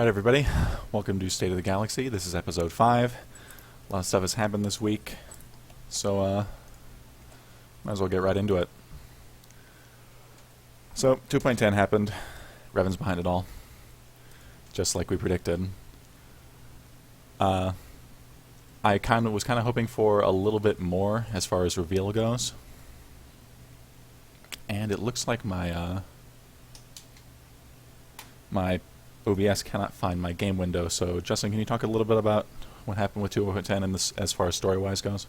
Alright everybody, welcome to State of the Galaxy. This is episode 5. A lot of stuff has happened this week, so might as well get right into it. So, 2.10 happened. Revan's behind it all. Just like we predicted. I was kind of hoping for a little bit more as far as reveal goes. And it looks like my OBS cannot find my game window, so Justin, can you talk a little bit about what happened with 2.10 and this, as far as story-wise goes?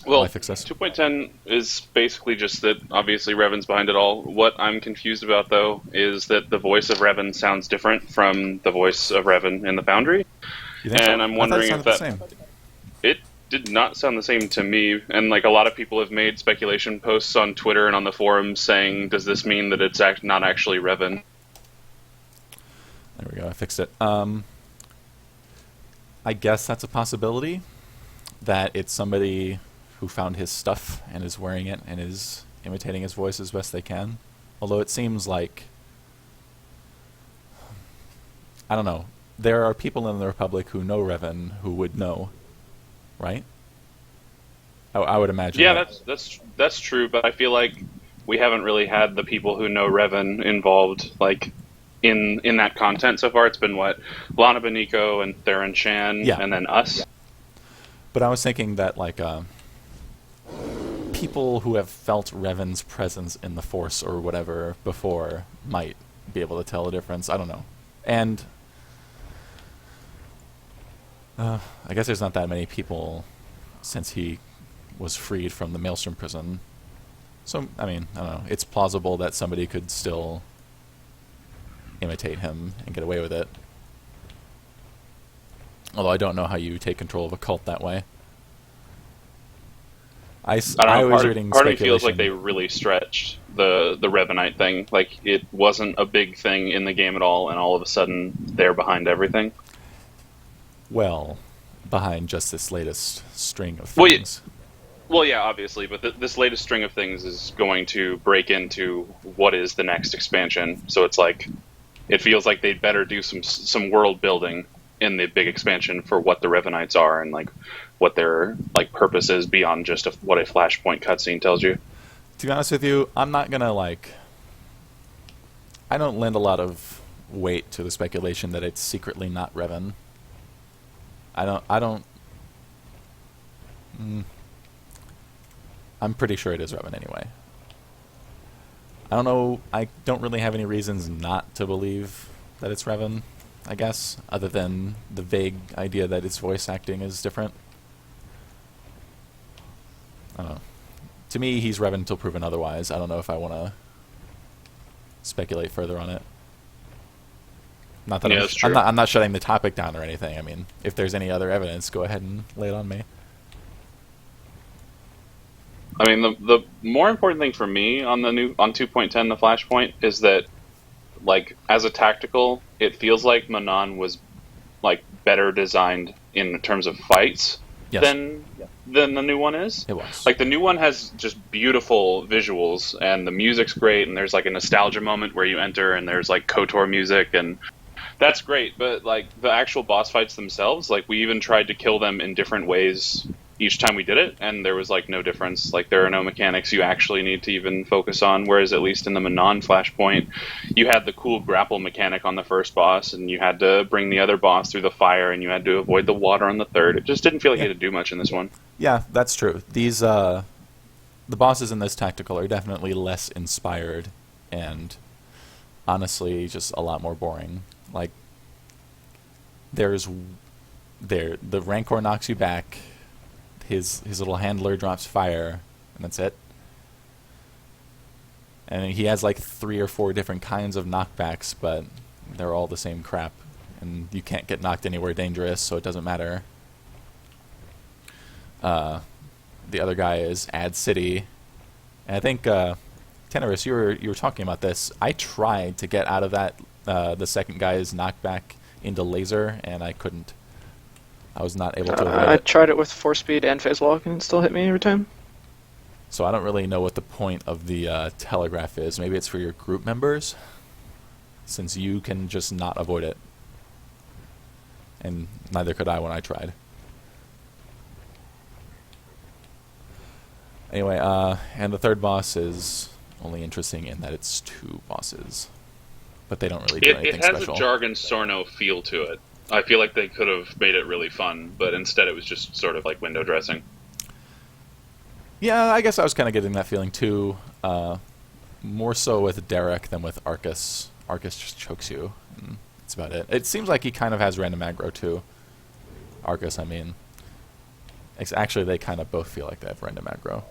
Well, I fix this? 2.10 is basically just that obviously Revan's behind it all. What I'm confused about, though, is that the voice of Revan sounds different from the voice of Revan in the Foundry. You think And so? I'm wondering if that... the same. It did not sound the same to me, and like a lot of people have made speculation posts on Twitter and on the forums saying, does this mean that it's not actually Revan? There we go, I fixed it. I guess that's a possibility, that it's somebody who found his stuff and is wearing it and is imitating his voice as best they can. Although it seems like, I don't know, there are people in the Republic who know Revan who would know, right? I would imagine. Yeah, that's true, but I feel like we haven't really had the people who know Revan involved, like, in that content so far. It's been, what, Lana Beniko and Theron Shan, Yeah. and then us. Yeah. But I was thinking that, like, people who have felt Revan's presence in the Force or whatever before might be able to tell the difference. I don't know. And I guess there's not that many people since he was freed from the Maelstrom prison. So, I mean, I don't know. It's plausible that somebody could still imitate him and get away with it. Although I don't know how you take control of a cult that way. I don't know, was reading part of me feels speculation. like they really stretched the Revanite thing. Like, it wasn't a big thing in the game at all, and all of a sudden they're behind everything. Well, behind just this latest string of Well, things. Well, yeah, obviously, but this latest string of things is going to break into what is the next expansion. So it's like, it feels like they'd better do some world building in the big expansion for what the Revanites are and like what their like purpose is beyond just what a Flashpoint cutscene tells you. To be honest with you, I'm not gonna I don't lend a lot of weight to the speculation that it's secretly not Revan. I'm pretty sure it is Revan anyway. I don't know, I don't really have any reasons not to believe that it's Revan, I guess, other than the vague idea that its voice acting is different. I don't know. To me, he's Revan until proven otherwise. I don't know if I want to speculate further on it. Not that Yeah, that's true. I'm not shutting the topic down or anything. I mean, if there's any other evidence, go ahead and lay it on me. I mean, the more important thing for me on 2.10, the Flashpoint, is that, like, as a tactical, it feels like Manon was, like, better designed in terms of fights than the new one is. It was. Like, the new one has just beautiful visuals, and the music's great, and there's, like, a nostalgia moment where you enter, and there's, like, KOTOR music, and that's great, but, like, the actual boss fights themselves, like, we even tried to kill them in different ways each time we did it, and there was, like, no difference. Like, there are no mechanics you actually need to even focus on, whereas at least in the Manon Flashpoint, you had the cool grapple mechanic on the first boss, and you had to bring the other boss through the fire, and you had to avoid the water on the third. It just didn't feel like you had to do much in this one. Yeah, that's true. These, the bosses in this tactical are definitely less inspired, and honestly, just a lot more boring. Like, the Rancor knocks you back, his little handler drops fire, and that's it. And he has like 3 or 4 different kinds of knockbacks, but they're all the same crap, and you can't get knocked anywhere dangerous, so it doesn't matter. The other guy is Ad City, and I think Tenorus, you were talking about this. I tried to get out of that the second guy's knockback into laser, and I couldn't. I was not able to avoid I it. tried it with force speed and phase walk, and it still hit me every time. So I don't really know what the point of the telegraph is. Maybe it's for your group members? since you can just not avoid it. And neither could I when I tried. Anyway, and the third boss is only interesting in that it's 2 bosses. But they don't really do anything It has special. a Jargon Sorno feel to it. I feel like they could have made it really fun, but instead it was just sort of like window dressing. Yeah, I guess I was kind of getting that feeling too. More so with Derek than with Arcus. Arcus just chokes you, and that's about it. It seems like he kind of has random aggro too. Arcus, I mean. Actually, they kind of both feel like they have random aggro.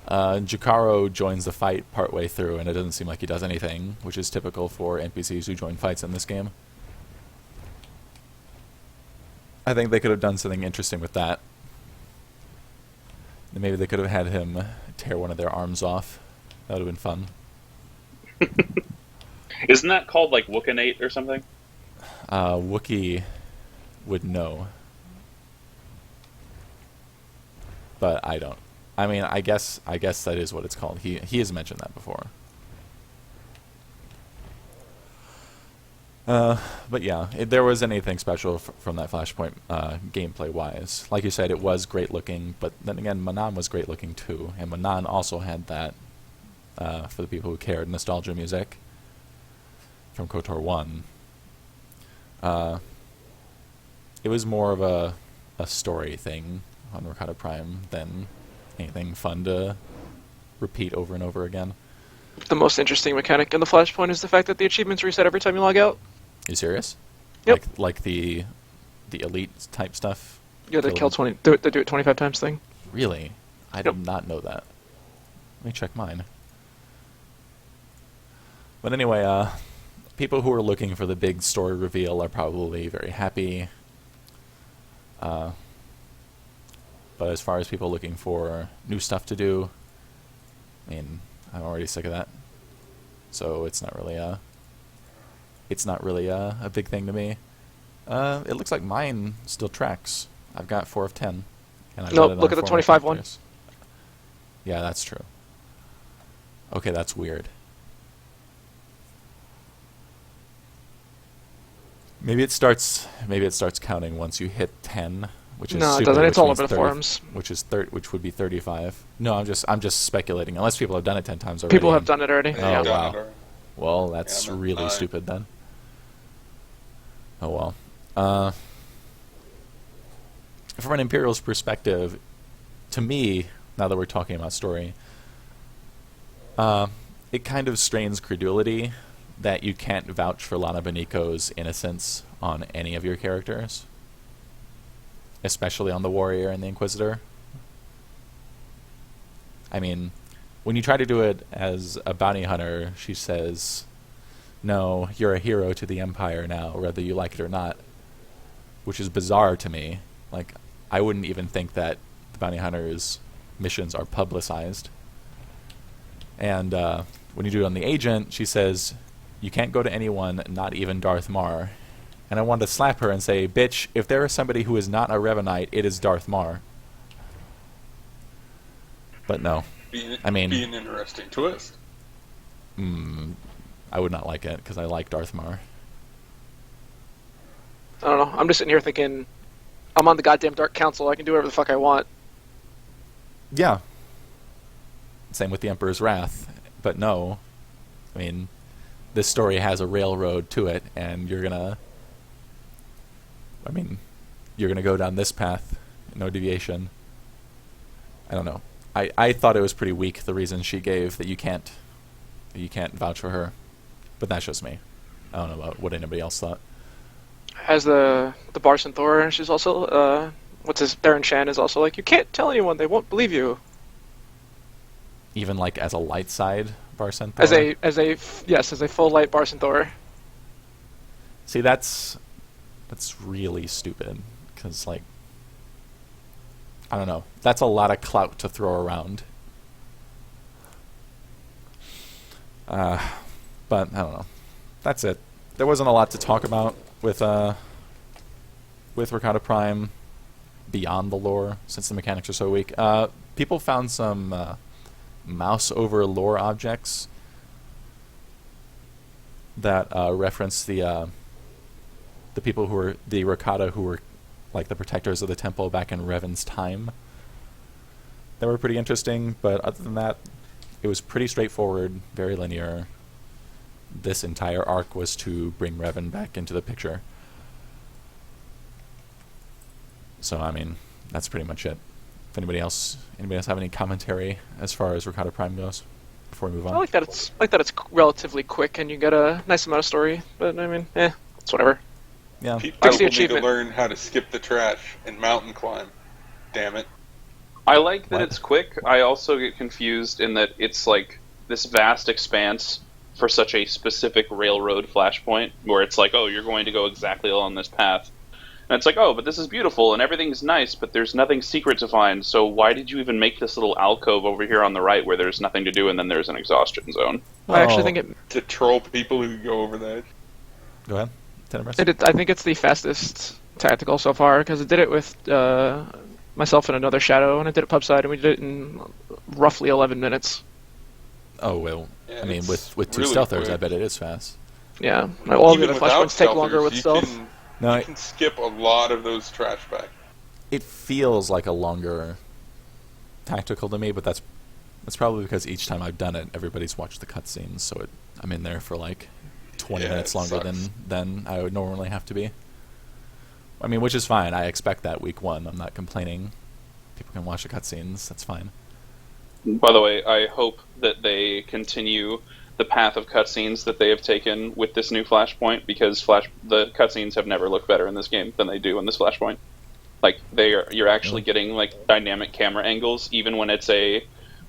Jukaro joins the fight partway through, and it doesn't seem like he does anything, which is typical for NPCs who join fights in this game. I think they could have done something interesting with that. Maybe they could have had him tear one of their arms off. That would have been fun. Isn't that called like Wookinate or something? Wookiee would know. But I don't. I mean, I guess that is what it's called. He has mentioned that before. But yeah, there was anything special from that Flashpoint gameplay-wise. Like you said, it was great looking, but then again, Manan was great looking too, and Manan also had that, for the people who cared, nostalgia music from KOTOR 1. It was more of a story thing on Rakata Prime than anything fun to repeat over and over again. The most interesting mechanic in the Flashpoint is the fact that the achievements reset every time you log out. You serious? Yep. Like the elite type stuff? Yeah, they kill 20. They do it 25 times thing. Really? I Yep. did not know that. Let me check mine. But anyway, people who are looking for the big story reveal are probably very happy. But as far as people looking for new stuff to do, I mean, I'm already sick of that. So it's not really a big thing to me. It looks like mine still tracks. I've got 4 of 10. And I've No, got it look on at the 4 25 one. factors. Yeah, that's true. Okay, that's weird. Maybe it starts counting once you hit 10, which is No, it stupid, doesn't. which It's all means over the 30 forums. which would be 35. No, I'm just speculating. Unless people have done it 10 times already. People have done it already. Oh, Yeah. wow. Well, that's Yeah, but really I- stupid then. Oh well. From an Imperial's perspective, to me, now that we're talking about story, it kind of strains credulity that you can't vouch for Lana Beniko's innocence on any of your characters, especially on the Warrior and the Inquisitor. I mean, when you try to do it as a bounty hunter, she says, "No, you're a hero to the Empire now, whether you like it or not," which is bizarre to me. Like, I wouldn't even think that the bounty hunter's missions are publicized. And when you do it on the agent, she says, "You can't go to anyone, not even Darth Mar." And I wanted to slap her and say, "Bitch, if there is somebody who is not a Revanite, it is Darth Mar." But no. I mean- be an interesting twist. I would not like it, because I like Darth Mar. I don't know. I'm just sitting here thinking, I'm on the goddamn Dark Council. I can do whatever the fuck I want. Yeah. Same with the Emperor's Wrath. But no. I mean, this story has a railroad to it, and you're gonna go down this path, no deviation. I don't know. I thought it was pretty weak, the reason she gave that you can't vouch for her. But that's just me. I don't know about what anybody else thought. As the Barson Thor, she's also Darren Shan is also like, you can't tell anyone, they won't believe you. Even like as a light side Barson As Thor? a full light Barson Thor. See, that's really stupid, because, like, I don't know. That's a lot of clout to throw around. But I don't know. That's it. There wasn't a lot to talk about with Rakata Prime beyond the lore, since the mechanics are so weak. People found some mouse over lore objects. that reference the people who were the Rakata who were like the protectors of the temple back in Revan's time. They were pretty interesting, but other than that, it was pretty straightforward, very linear. This entire arc was to bring Revan back into the picture. So, I mean, that's pretty much it. If anybody else have any commentary as far as Rakata Prime goes before we move on? I like that it's relatively quick and you get a nice amount of story. But I mean, it's whatever. Yeah. People Fix the need to achievement. learn how to skip the trash and mountain climb. Damn it. I like that What? it's quick. I also get confused in that it's like this vast expanse for such a specific railroad flashpoint, where it's like, oh, you're going to go exactly along this path. And it's like, oh, but this is beautiful and everything's nice, but there's nothing secret to find, so why did you even make this little alcove over here on the right where there's nothing to do and then there's an exhaustion zone? I actually think it. To troll people who go over that. Go ahead. Tenebris? I think it's the fastest tactical so far because it did it with myself and another Shadow, and I did it pubside, and we did it in roughly 11 minutes. Oh, well, Yeah, I mean, it's with two really stealthers, quick. I bet it is fast. Yeah, all the Even other without flashpoints take longer stealthers, with you stealth. Can, No, you can skip a lot of those trash back. it feels like a longer tactical to me, but that's probably because each time I've done it, everybody's watched the cutscenes, so I'm in there for like 20 Yeah, minutes it longer sucks. than I would normally have to be. I mean, which is fine. I expect that week one. I'm not complaining. People can watch the cutscenes. That's fine. By the way, I hope that they continue the path of cutscenes that they have taken with this new Flashpoint, because the cutscenes have never looked better in this game than they do in this Flashpoint. Like you're actually getting like dynamic camera angles, even when it's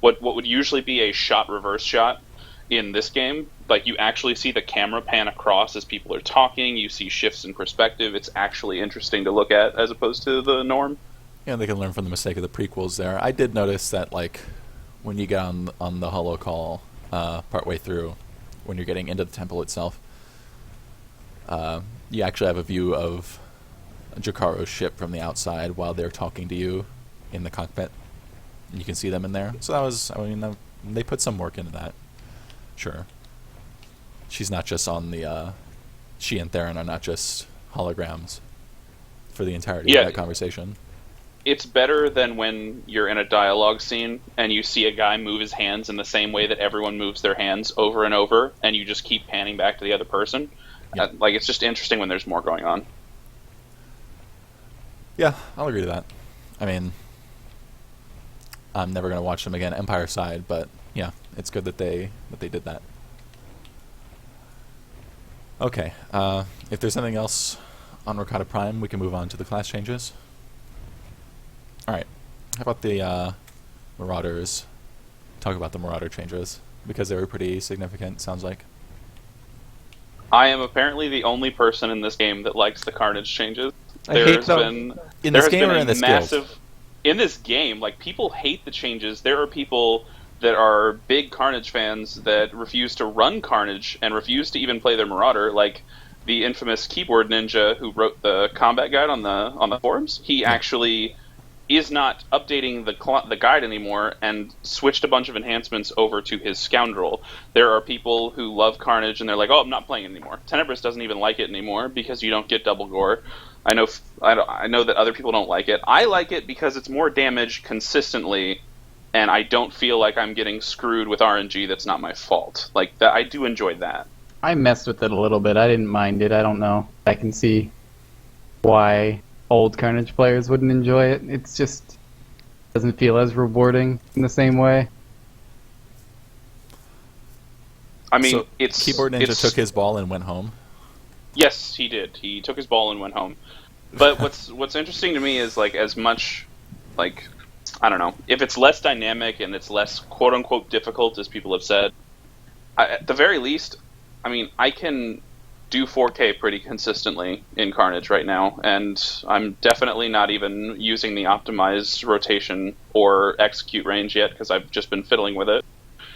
what would usually be a shot reverse shot in this game. Like you actually see the camera pan across as people are talking. You see shifts in perspective. It's actually interesting to look at as opposed to the norm. Yeah, they can learn from the mistake of the prequels there. I did notice that, like, when you get on the holo call partway through, when you're getting into the temple itself, you actually have a view of Jakaro's ship from the outside while they're talking to you in the cockpit. And you can see them in there. So that was, I mean, they put some work into that. Sure. She's not just on the, she and Theron are not just holograms for the entirety Yeah. of that conversation. It's better than when you're in a dialogue scene and you see a guy move his hands in the same way that everyone moves their hands over and over, and you just keep panning back to the other person. Yep. Like, it's just interesting when there's more going on. Yeah, I'll agree to that. I mean, I'm never going to watch them again Empire side, but yeah, it's good that they did that. Okay, if there's anything else on Rakata Prime, we can move on to the class changes. Alright, how about the Marauders? Talk about the Marauder changes, because they were pretty significant, sounds like. I am apparently the only person in this game that likes the Carnage changes. I hate them. In There this has game been or a in this massive guild? in this game, like, people hate the changes. There are people that are big Carnage fans that refuse to run Carnage and refuse to even play their Marauder, like the infamous keyboard ninja who wrote the combat guide on the forums. He actually is not updating the guide anymore and switched a bunch of enhancements over to his Scoundrel. There are people who love Carnage and they're like, oh, I'm not playing it anymore. Tenebris doesn't even like it anymore because you don't get double gore. I know that other people don't like it. I like it because it's more damage consistently, and I don't feel like I'm getting screwed with RNG that's not my fault. Like, that, I do enjoy that. I messed with it a little bit. I didn't mind it. I don't know. I can see why old Carnage players wouldn't enjoy it. It's just doesn't feel as rewarding in the same way. I mean, So, it's... Keyboard Ninja it's- took his ball and went home. Yes, he did. He took his ball and went home. But what's interesting to me is, like, as much, like, I don't know, if it's less dynamic and it's less quote-unquote difficult, as people have said, at the very least, I mean, I can do 4K pretty consistently in Carnage right now, and I'm definitely not even using the optimized rotation or execute range yet, because I've just been fiddling with it.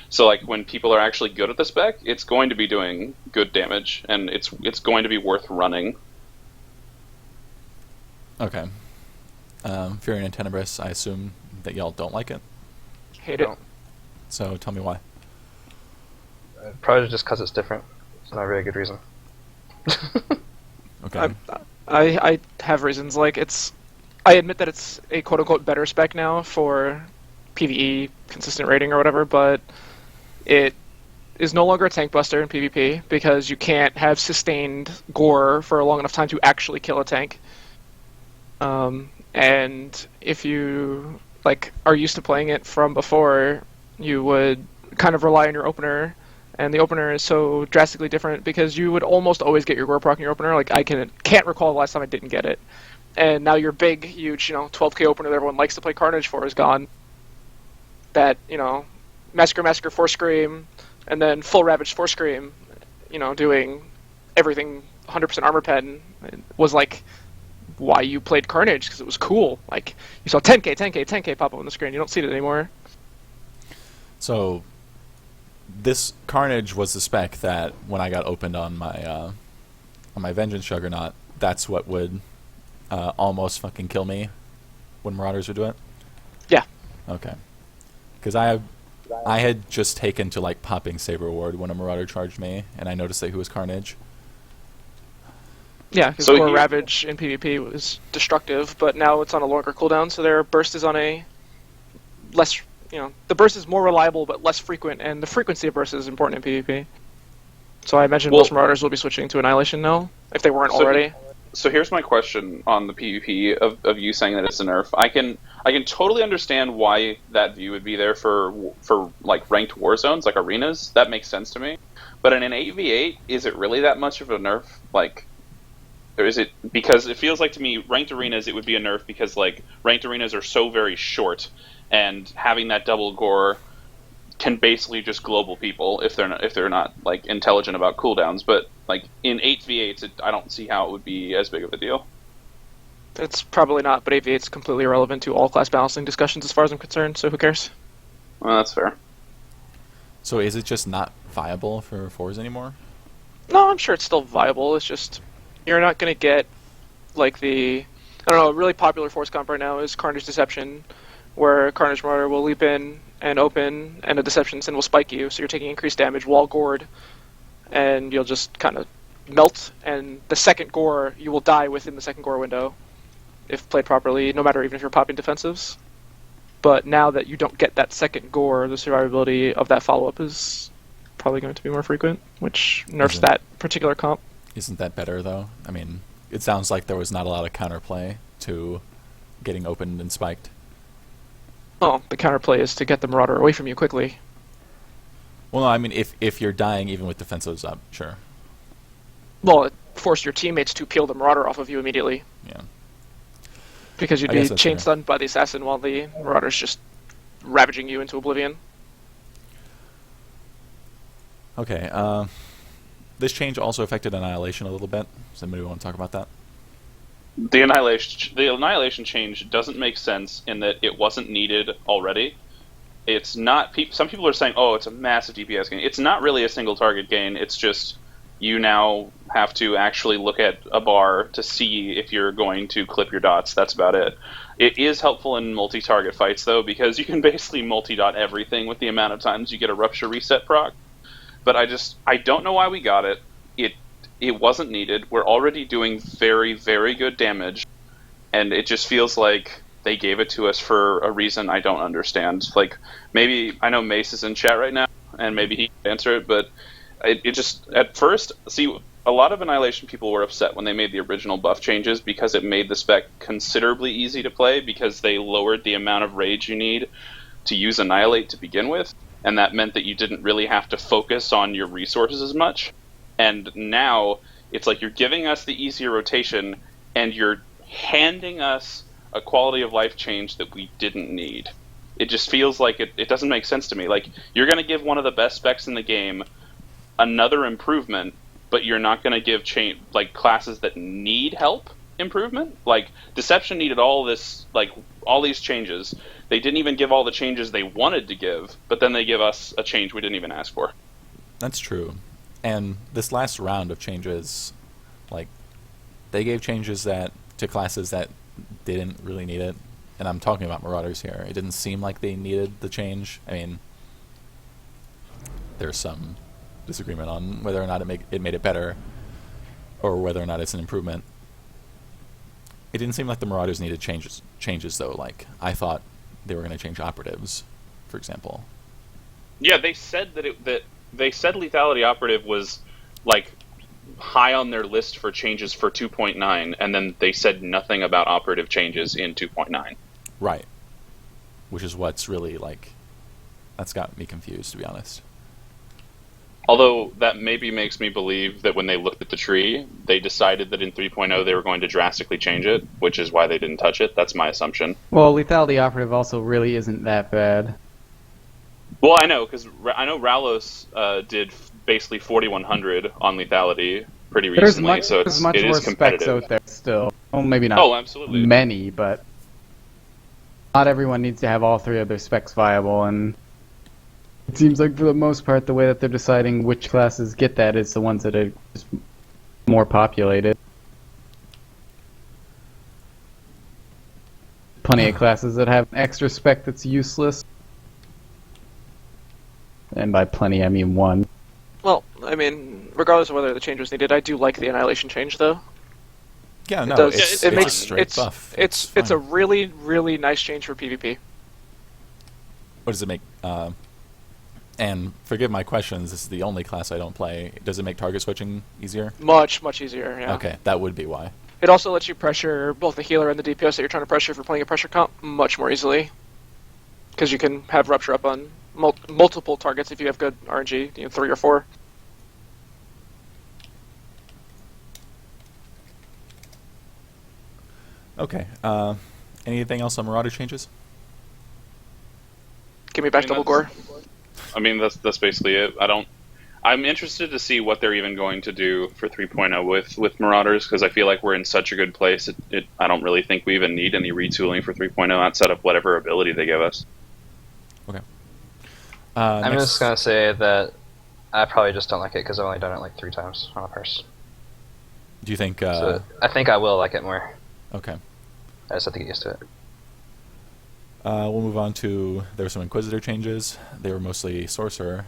So, like, when people are actually good at the spec, it's going to be doing good damage, and it's going to be worth running. Okay. Fury and Tenebris, I assume that y'all don't like it. Hate it. No. So tell me why. Probably just because it's different. not a really good reason. Okay. I have reasons. Like, I admit that it's a quote-unquote better spec now for PvE consistent rating or whatever, but it is no longer a tank buster in PvP because you can't have sustained gore for a long enough time to actually kill a tank. And if you are used to playing it from before, you would kind of rely on your opener, and the opener is so drastically different because you would almost always get your gore proc in your opener. Like, I can't recall the last time I didn't get it. And now your big, huge, 12k opener that everyone likes to play Carnage for is gone. That, Massacre, Force Scream, and then full Ravage Force Scream, doing everything 100% armor pen was like why you played Carnage, because it was cool. Like, you saw 10k pop up on the screen. You don't see it anymore. So, this Carnage was the spec that when I got opened on my Vengeance Juggernaut, that's what would almost fucking kill me when Marauders would do it? Yeah. Okay. Because I had just taken to like popping Saber Ward when a Marauder charged me, and I noticed that he was Carnage. Yeah, because So Core you- Ravage in PvP was destructive, but now it's on a longer cooldown, so their burst is on a less, the burst is more reliable but less frequent, and the frequency of burst is important in PvP. So I imagine Well- most Marauders will be switching to Annihilation now, if they weren't So- already. So here's my question on the PvP of you saying that it's a nerf. I can totally understand why that view would be there for like ranked war zones, like arenas. That makes sense to me. But in an 8v8, is it really that much of a nerf? Like, or is it, because it feels like to me ranked arenas it would be a nerf because like ranked arenas are so very short, and having that double gore can basically just global people if they're not like intelligent about cooldowns. But like in 8v8s, I don't see how it would be as big of a deal. It's probably not, but 8v8's completely irrelevant to all class balancing discussions as far as I'm concerned, so who cares? Well, that's fair. So is it just not viable for 4s anymore? No, I'm sure it's still viable. It's just you're not going to get like a really popular force comp right now is Carnage Deception, where Carnage Marauder will leap in and open, and a Deception Sin will spike you, so you're taking increased damage while gored, and you'll just kind of melt, and the second gore, you will die within the second gore window, if played properly, no matter even if you're popping defensives. But now that you don't get that second gore, the survivability of that follow-up is probably going to be more frequent, which nerfs it? that particular comp. Isn't that better, though? I mean, it sounds like there was not a lot of counterplay to getting opened and spiked. Well, the counterplay is to get the Marauder away from you quickly. Well, no, I mean, if you're dying even with defensives up, sure. Well, it forced your teammates to peel the Marauder off of you immediately, Yeah. because you'd I be guess that's chain fair. stunned by the Assassin while the Marauder's just ravaging you into oblivion. Okay, this change also affected Annihilation a little bit. Does anybody want to talk about that? The annihilation change doesn't make sense in that it wasn't needed already. It's not. Some people are saying, "Oh, it's a massive DPS gain." It's not really a single target gain. It's just you now have to actually look at a bar to see if you're going to clip your dots. That's about it. It is helpful in multi-target fights though, because you can basically multi-dot everything with the amount of times you get a rupture reset proc. But I don't know why we got it. It wasn't needed. We're already doing very, very good damage, and it just feels like they gave it to us for a reason I don't understand. Like, maybe, I know Mace is in chat right now, and maybe he can answer it, but it just, at first, see, a lot of Annihilation people were upset when they made the original buff changes because it made the spec considerably easy to play because they lowered the amount of rage you need to use Annihilate to begin with, and that meant that you didn't really have to focus on your resources as much. And now it's like you're giving us the easier rotation, and you're handing us a quality of life change that we didn't need. It just feels like it doesn't make sense to me. Like, you're going to give one of the best specs in the game another improvement, but you're not going to give classes that need help improvement. Like, Deception needed all these changes. They didn't even give all the changes they wanted to give, but then they give us a change we didn't even ask for. That's true. And this last round of changes, they gave changes to classes that didn't really need it. And I'm talking about Marauders here. It didn't seem like they needed the change. I mean, there's some disagreement on whether or not it made it better, or whether or not it's an improvement. It didn't seem like the Marauders needed changes though. Like, I thought they were going to change operatives, for example. Yeah, they said that they said Lethality Operative was like high on their list for changes for 2.9, and then they said nothing about operative changes in 2.9. Right. Which is what's really, like, that's got me confused, to be honest. Although that maybe makes me believe that when they looked at the tree, they decided that in 3.0 they were going to drastically change it, which is why they didn't touch it. That's my assumption. Well, Lethality Operative also really isn't that bad. Well, I know, because I know Rallos did basically 4100 on Lethality pretty recently, so there's much it more is competitive. specs out there still. Well, maybe not Oh, absolutely. many, but not everyone needs to have all three of their specs viable, and it seems like for the most part the way that they're deciding which classes get that is the ones that are just more populated. Plenty of classes that have an extra spec that's useless. And by plenty, I mean one. Well, I mean, regardless of whether the change was needed, I do like the Annihilation change, though. Yeah, no, does- it's, it it's makes a straight buff. It's a fine. really, really nice change for PvP. What does it make? And forgive my questions, this is the only class I don't play. Does it make target switching easier? Much, much easier, yeah. Okay, that would be why. It also lets you pressure both the healer and the DPS that you're trying to pressure if you're playing a pressure comp much more easily. Because you can have Rupture up on multiple targets if you have good RNG, 3 or 4. Okay, anything else on Marauder changes? Give me back double gore. I mean, that's basically it. I'm interested to see what they're even going to do for 3.0 with Marauders, because I feel like we're in such a good place. I don't really think we even need any retooling for 3.0 outside of whatever ability they give us. Okay. I'm next- just gonna say that I probably just don't like it because I've only done it like 3 times on a purse. Do you think... So I think I will like it more. okay. I just have to get used to it. We'll move on to... There were some Inquisitor changes. They were mostly Sorcerer.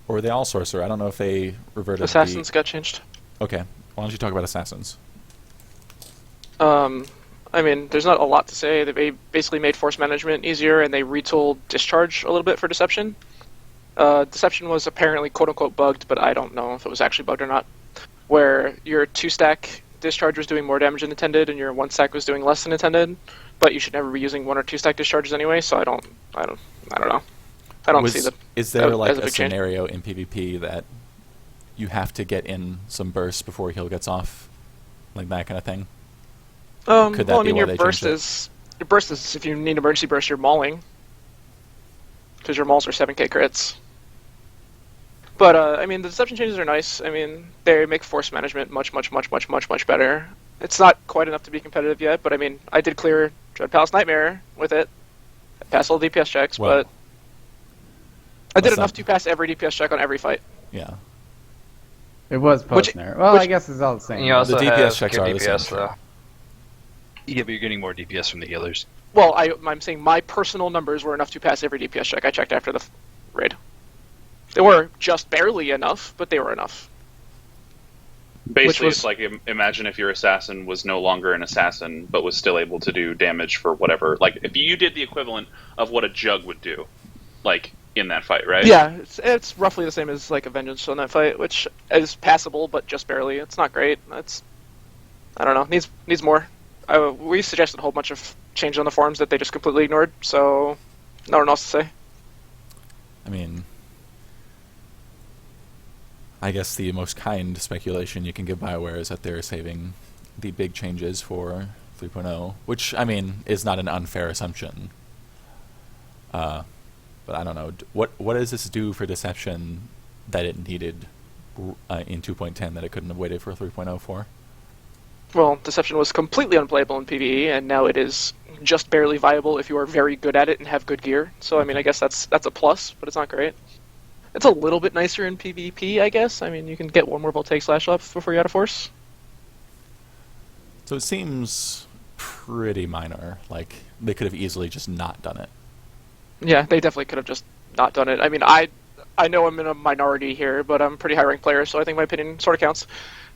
Or were they all Sorcerer? I don't know if they reverted Assassins got changed. Okay. Why don't you talk about Assassins? I mean, there's not a lot to say. They basically made force management easier, and they retooled discharge a little bit for Deception. Deception was apparently quote-unquote bugged, but I don't know if it was actually bugged or not. Where your 2-stack discharge was doing more damage than intended, and your 1-stack was doing less than intended. But you should never be using 1 or 2-stack discharges anyway, so I don't know. I don't see the. Is there that like as a a big change. scenario in PvP that you have to get in some bursts before heal gets off? Like that kind of thing? Could that well, I be mean, why your they burst changed is if you need emergency burst, you're mauling, because your mauls are 7k crits. But I mean, the deception changes are nice. I mean, they make force management much better. It's not quite enough to be competitive yet, but I mean, I did clear Dread Palace Nightmare with it. I passed all the DPS checks, Well, but I did that's enough not- to pass every DPS check on every fight. Yeah. It was Which- post-nerf. Well, which- I guess it's all the same. And you also DPS have checks good are the same, DPS sure. though. Yeah, but you're getting more DPS from the healers. Well, I'm saying my personal numbers were enough to pass every DPS check I checked after the raid. They were just barely enough, but they were enough. Basically, was- it's like imagine if your assassin was no longer an assassin, but was still able to do damage for whatever. Like if you did the equivalent of what a jug would do, like in that fight, right? Yeah, it's roughly the same as like a Vengeance on that fight, which is passable, but just barely. It's not great. I don't know. Needs more. We suggested a whole bunch of changes on the forums that they just completely ignored. So, nothing else to say. I mean, I guess the most kind speculation you can give BioWare is that they're saving the big changes for 3.0, which, I mean, is not an unfair assumption. But I don't know. What does this do for Deception that it needed in 2.10 that it couldn't have waited for 3.0 for? Well, Deception was completely unplayable in PvE, and now it is just barely viable if you are very good at it and have good gear. So, I mean, I guess that's a plus, but it's not great. It's a little bit nicer in PvP, I guess. I mean, you can get one more Voltaic Slash up before you're out of force. So it seems pretty minor. Like, they could have easily just not done it. Yeah, they definitely could have just not done it. I mean, I I know I'm in a minority here, but I'm a pretty high ranked player, so I think my opinion sort of counts.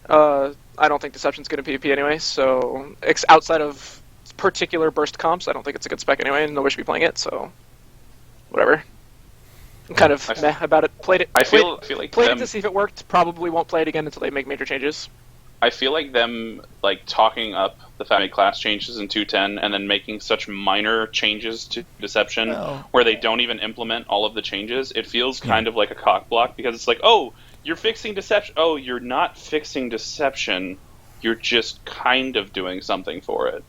I don't think Deception's good in PvP anyway, so outside of particular burst comps, I don't think it's a good spec anyway, and nobody should be playing it, so whatever. I'm kind of meh about it. Played it. I feel like played them, it to see if it worked. Probably won't play it again until they make major changes. I feel like them like talking up the fact class changes in 2.10 and then making such minor changes to Deception Well- where they don't even implement all of the changes. It feels kind of like a cock block because it's like, oh, you're fixing Deception. Oh, you're not fixing Deception. You're just kind of doing something for it.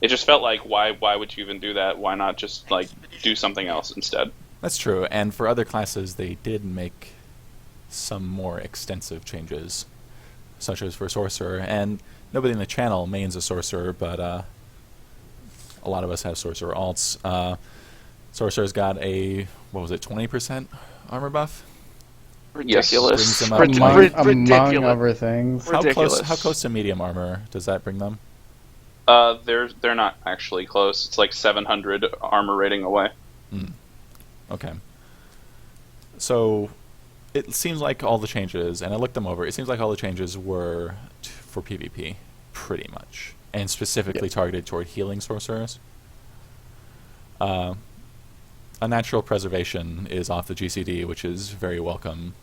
It just felt like why would you even do that? Why not just like do something else instead? That's true, and for other classes, they did make some more extensive changes, such as for Sorcerer. And nobody in the channel mains a Sorcerer, but a lot of us have Sorcerer alts. Sorcerer's got a, 20% armor buff? Yes. Ridiculous. Brings them up among Ridiculous. other things. Ridiculous. How close to medium armor does that bring them? They're not actually close. It's like 700 armor rating away. Okay. So, it seems like all the changes, and I looked them over, it seems like all the changes were for PvP, pretty much. And specifically targeted toward healing sorcerers. Unnatural Preservation is off the GCD, which is very welcome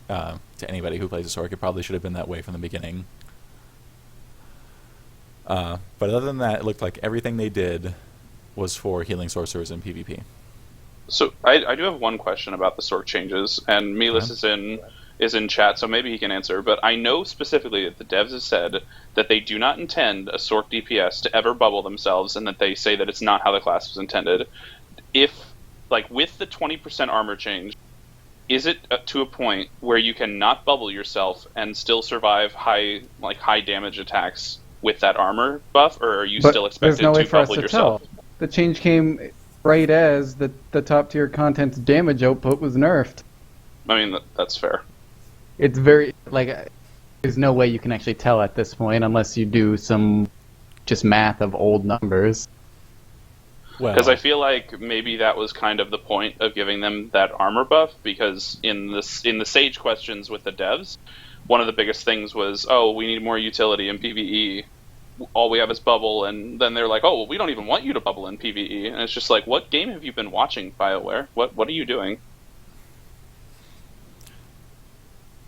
to anybody who plays a Sorc. It probably should have been that way from the beginning. But other than that, it looked like everything they did was for healing sorcerers in PvP. So I do have one question about the Sorc changes, and Milas is in chat, so maybe he can answer. But I know specifically that the devs have said that they do not intend a Sorc DPS to ever bubble themselves, and that they say that it's not how the class was intended. If, like, with the 20% armor change, is it to a point where you can not bubble yourself and still survive high damage attacks with that armor buff, or are you But still expected there's no way to for us bubble to yourself? tell. The change came right as the top tier content's damage output was nerfed. I mean, that's fair. It's very, there's no way you can actually tell at this point unless you do some just math of old numbers. Well, Because I feel like maybe that was kind of the point of giving them that armor buff, because in the Sage questions with the devs, one of the biggest things was, oh, we need more utility in PvE. All we have is bubble, and then they're like, oh, well, we don't even want you to bubble in PvE. And it's just like, what game have you been watching, BioWare? What are you doing?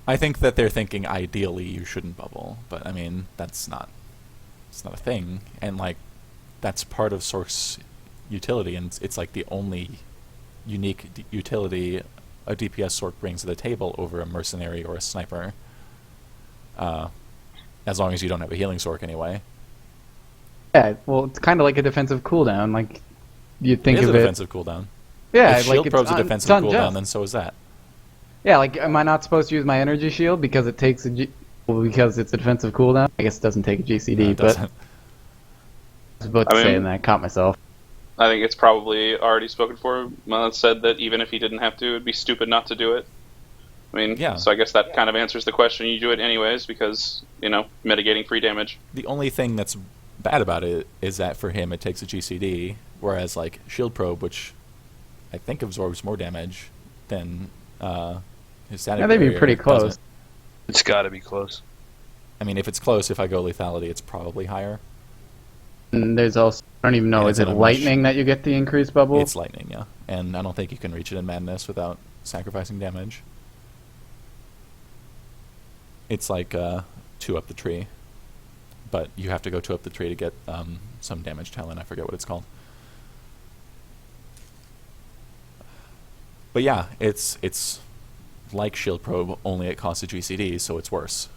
I think that they're thinking ideally you shouldn't bubble, but I mean it's not a thing, and that's part of Sorc's utility, and it's like the only unique utility a DPS Sorc brings to the table over a mercenary or a sniper. As long as you don't have a healing Sorc anyway. Yeah, well, it's kind of like a defensive cooldown. Like, you think It is of a it. defensive cooldown. Yeah, if Shield Probe's a it's defensive unjust. cooldown, then so is that. Yeah, am I not supposed to use my energy shield because it takes because it's a defensive cooldown? I guess it doesn't take a GCD, No, it but doesn't. I was about to say, and then I caught myself. I think it's probably already spoken for. It said that even if he didn't have to, it'd be stupid not to do it. I mean, Yeah. So I guess that kind of answers the question. You do it anyways because, mitigating free damage. The only thing that's bad about it is that for him it takes a GCD, whereas Shield Probe, which I think absorbs more damage than his static Yeah, they'd be barrier, pretty close. doesn't. It's got to be close. I mean, if it's close, if I go lethality, it's probably higher. And there's also, I don't even know, Yeah, is it's it in a lightning that you get the increased bubble? It's lightning, yeah. And I don't think you can reach it in Madness without sacrificing damage. It's like 2 up the tree. But you have to go 2 up the tree to get some damage talent. I forget what it's called. But yeah, it's like Shield Probe, only it costs a GCD, so it's worse.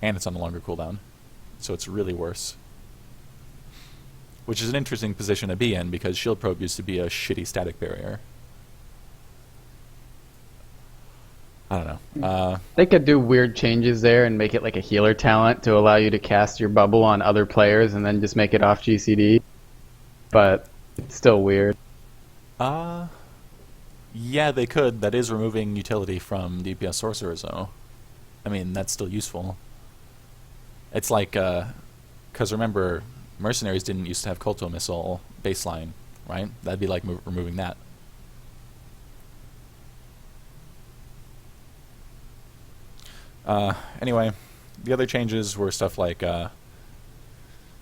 And it's on a longer cooldown. So it's really worse. Which is an interesting position to be in, because Shield Probe used to be a shitty static barrier. I don't know. They could do weird changes there and make it like a healer talent to allow you to cast your bubble on other players and then just make it off GCD. But it's still weird. Yeah, they could. That is removing utility from DPS sorcerers, though. I mean, that's still useful. It's like, because remember, mercenaries didn't used to have Kolto Missile baseline, right? That'd be like removing that. Anyway, the other changes were stuff like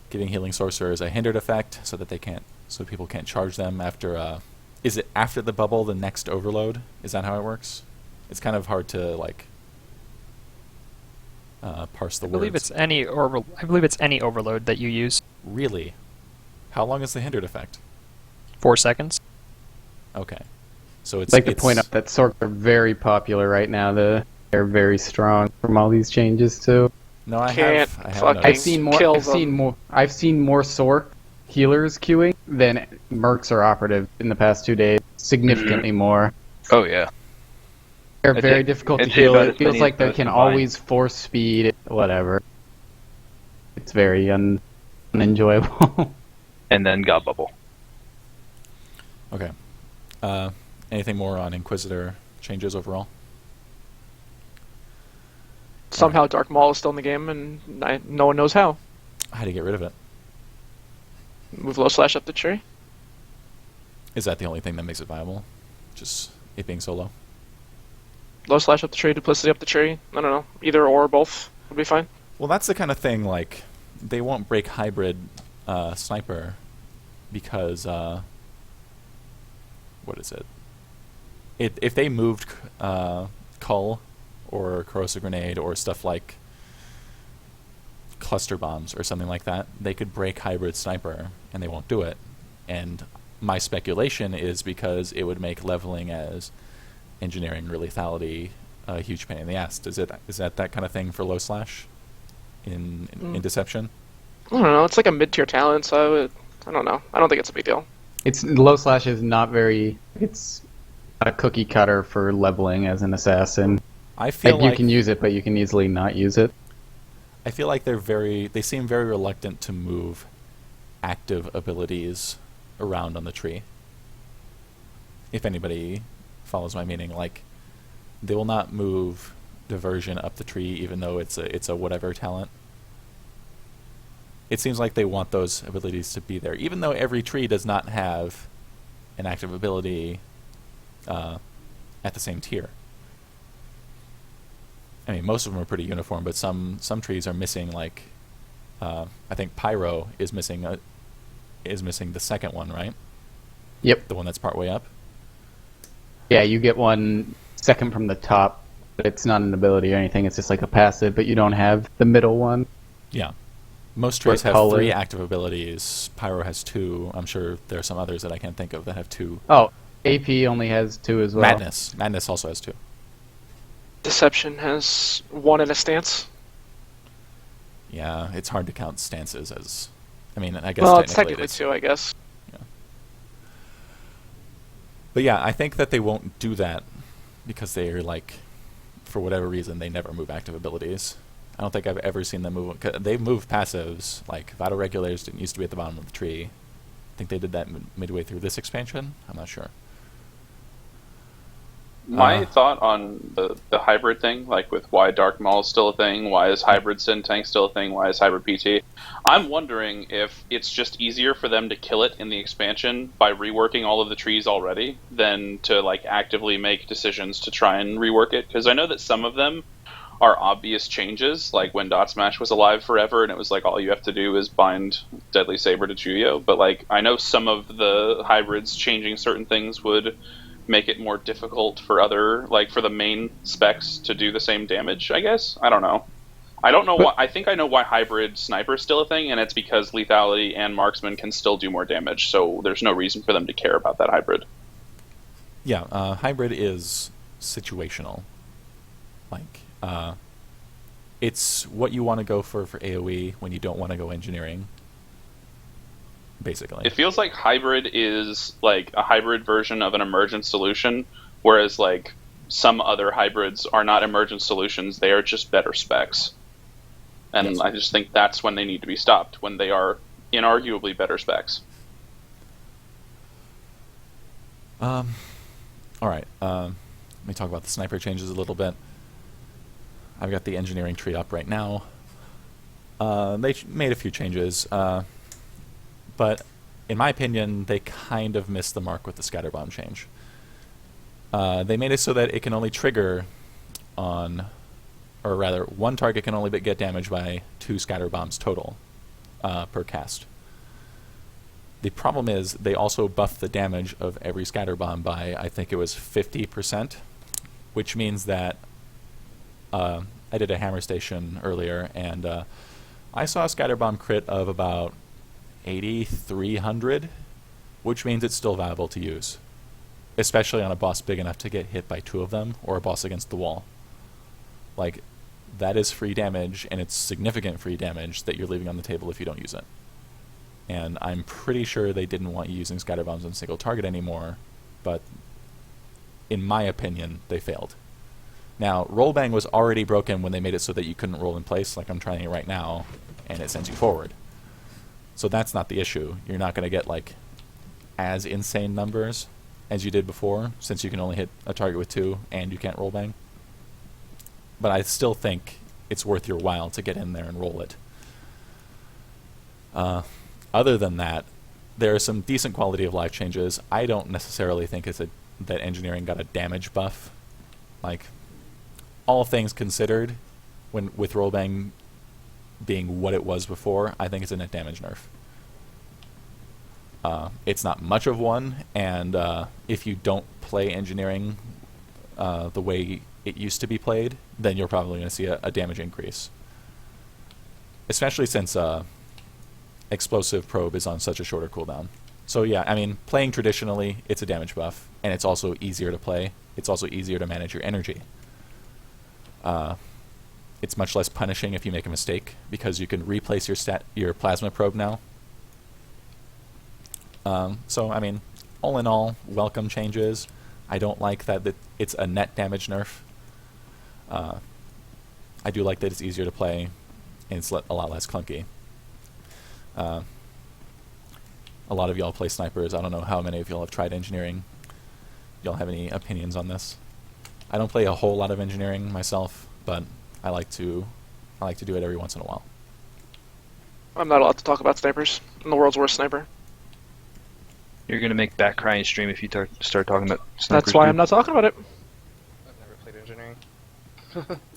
giving healing sorcerers a hindered effect, so that people can't charge them after. Is it after the bubble, the next overload? Is that how it works? It's kind of hard to parse the I words. believe it's any overload that you use. Really? How long is the hindered effect? 4 seconds. Okay, so it's I'd like to point out that Sorks are very popular right now. They're very strong from all these changes too. No, I Can't have fucking noticed. kill them. I've seen more Sork healers queuing than Mercs or operative in the past 2 days. Significantly more. Oh yeah. They're I'd very say- difficult to I'd say heal. about It as feels many like as they those can combined. always force speed, whatever. It's very unenjoyable. And then God Bubble. Okay. Anything more on Inquisitor changes overall? Somehow Dark Maul is still in the game, and no one knows how. How to get rid of it? Move low slash up the tree. Is that the only thing that makes it viable? Just it being so low? Low slash up the tree, duplicity up the tree. I don't know. Either or both would be fine. Well, that's the kind of thing, like, they won't break hybrid sniper because, what is it? If they moved Cull or Corrosive Grenade or stuff like cluster bombs or something like that, they could break hybrid sniper, and they won't do it. And my speculation is because it would make leveling as engineering or lethality a huge pain in the ass. Is that kind of thing for low slash in Deception? I don't know. It's like a mid-tier talent, so I don't know. I don't think it's a big deal. It's low slash is not very. It's not a cookie cutter for leveling as an assassin. I feel You can use it, but you can easily not use it. I feel like they seem very reluctant to move active abilities around on the tree. If anybody follows my meaning, like they will not move diversion up the tree even though it's a whatever talent. It seems like they want those abilities to be there, even though every tree does not have an active ability at the same tier. I mean, most of them are pretty uniform, but some trees are missing. Like, I think Pyro is missing the second one, right? Yep. The one that's partway up. Yeah, you get one second from the top, but it's not an ability or anything. It's just like a passive, but you don't have the middle one. Yeah. Most trees have color. 3 active abilities. Pyro has 2. I'm sure there are some others that I can't think of that have 2. Oh, AP only has 2 as well. Madness also has 2. Deception has 1 in a stance. Yeah, it's hard to count stances as. I mean, I guess Well, it's technically technically it is. 2, I guess. But yeah, I think that they won't do that because they're like, for whatever reason, they never move active abilities. I don't think I've ever seen them move. They've moved passives, like Vital Regulators didn't used to be at the bottom of the tree. I think they did that midway through this expansion. I'm not sure. My thought on the hybrid thing, like with why Dark Maul is still a thing, why is hybrid Sin Tank still a thing, why is hybrid PT? I'm wondering if it's just easier for them to kill it in the expansion by reworking all of the trees already than to like actively make decisions to try and rework it. Because I know that some of them are obvious changes, like when Dot Smash was alive forever and it was like all you have to do is bind Deadly Saber to Juyo. But like I know some of the hybrids changing certain things would make it more difficult for for the main specs to do the same damage, I guess. I don't know. I don't know why. I think I know why hybrid sniper is still a thing, and it's because lethality and marksman can still do more damage, so there's no reason for them to care about that hybrid. Yeah, hybrid is situational. Like, it's what you want to go for AoE when you don't want to go engineering. Basically. It feels like hybrid is like a hybrid version of an emergent solution, whereas like some other hybrids are not emergent solutions, they are just better specs. And Yes. I just think that's when they need to be stopped, when they are inarguably better specs. Alright, let me talk about the sniper changes a little bit. I've got the engineering tree up right now. They made a few changes, but in my opinion, they kind of missed the mark with the scatter bomb change. They made it so that it can only trigger on or rather, one target can only get damaged by 2 scatter bombs total per cast. The problem is they also buff the damage of every scatter bomb by, I think it was 50%, which means that I did a hammer station earlier, and I saw a scatter bomb crit of about 8,300, which means it's still viable to use, especially on a boss big enough to get hit by 2 of them, or a boss against the wall. Like, that is free damage, and it's significant free damage that you're leaving on the table if you don't use it. And I'm pretty sure they didn't want you using scatter bombs on a single target anymore, but in my opinion, they failed. Now, roll bang was already broken when they made it so that you couldn't roll in place, like I'm trying it right now, and it sends you forward. So that's not the issue. You're not going to get like as insane numbers as you did before, since you can only hit a target with 2 and you can't roll bang. But I still think it's worth your while to get in there and roll it. Other than that, there are some decent quality of life changes. I don't necessarily think that engineering got a damage buff. Like, all things considered, with rollbang being what it was before, I think it's a net damage nerf. It's not much of one, and if you don't play engineering the way it used to be played, then you're probably going to see a damage increase. Especially since explosive probe is on such a shorter cooldown. So yeah, I mean, playing traditionally, it's a damage buff, and it's also easier to play. It's also easier to manage your energy. It's much less punishing if you make a mistake, because you can replace your plasma probe now. So, I mean, all in all, welcome changes. I don't like that it's a net damage nerf. I do like that it's easier to play, and it's a lot less clunky. A lot of y'all play snipers. I don't know how many of y'all have tried engineering. Y'all have any opinions on this? I don't play a whole lot of engineering myself, but I like to do it every once in a while. I'm not allowed to talk about snipers. I'm the world's worst sniper. You're gonna make back crying stream if you start talking about snipers. That's why dude. I'm not talking about it. I've never played engineering.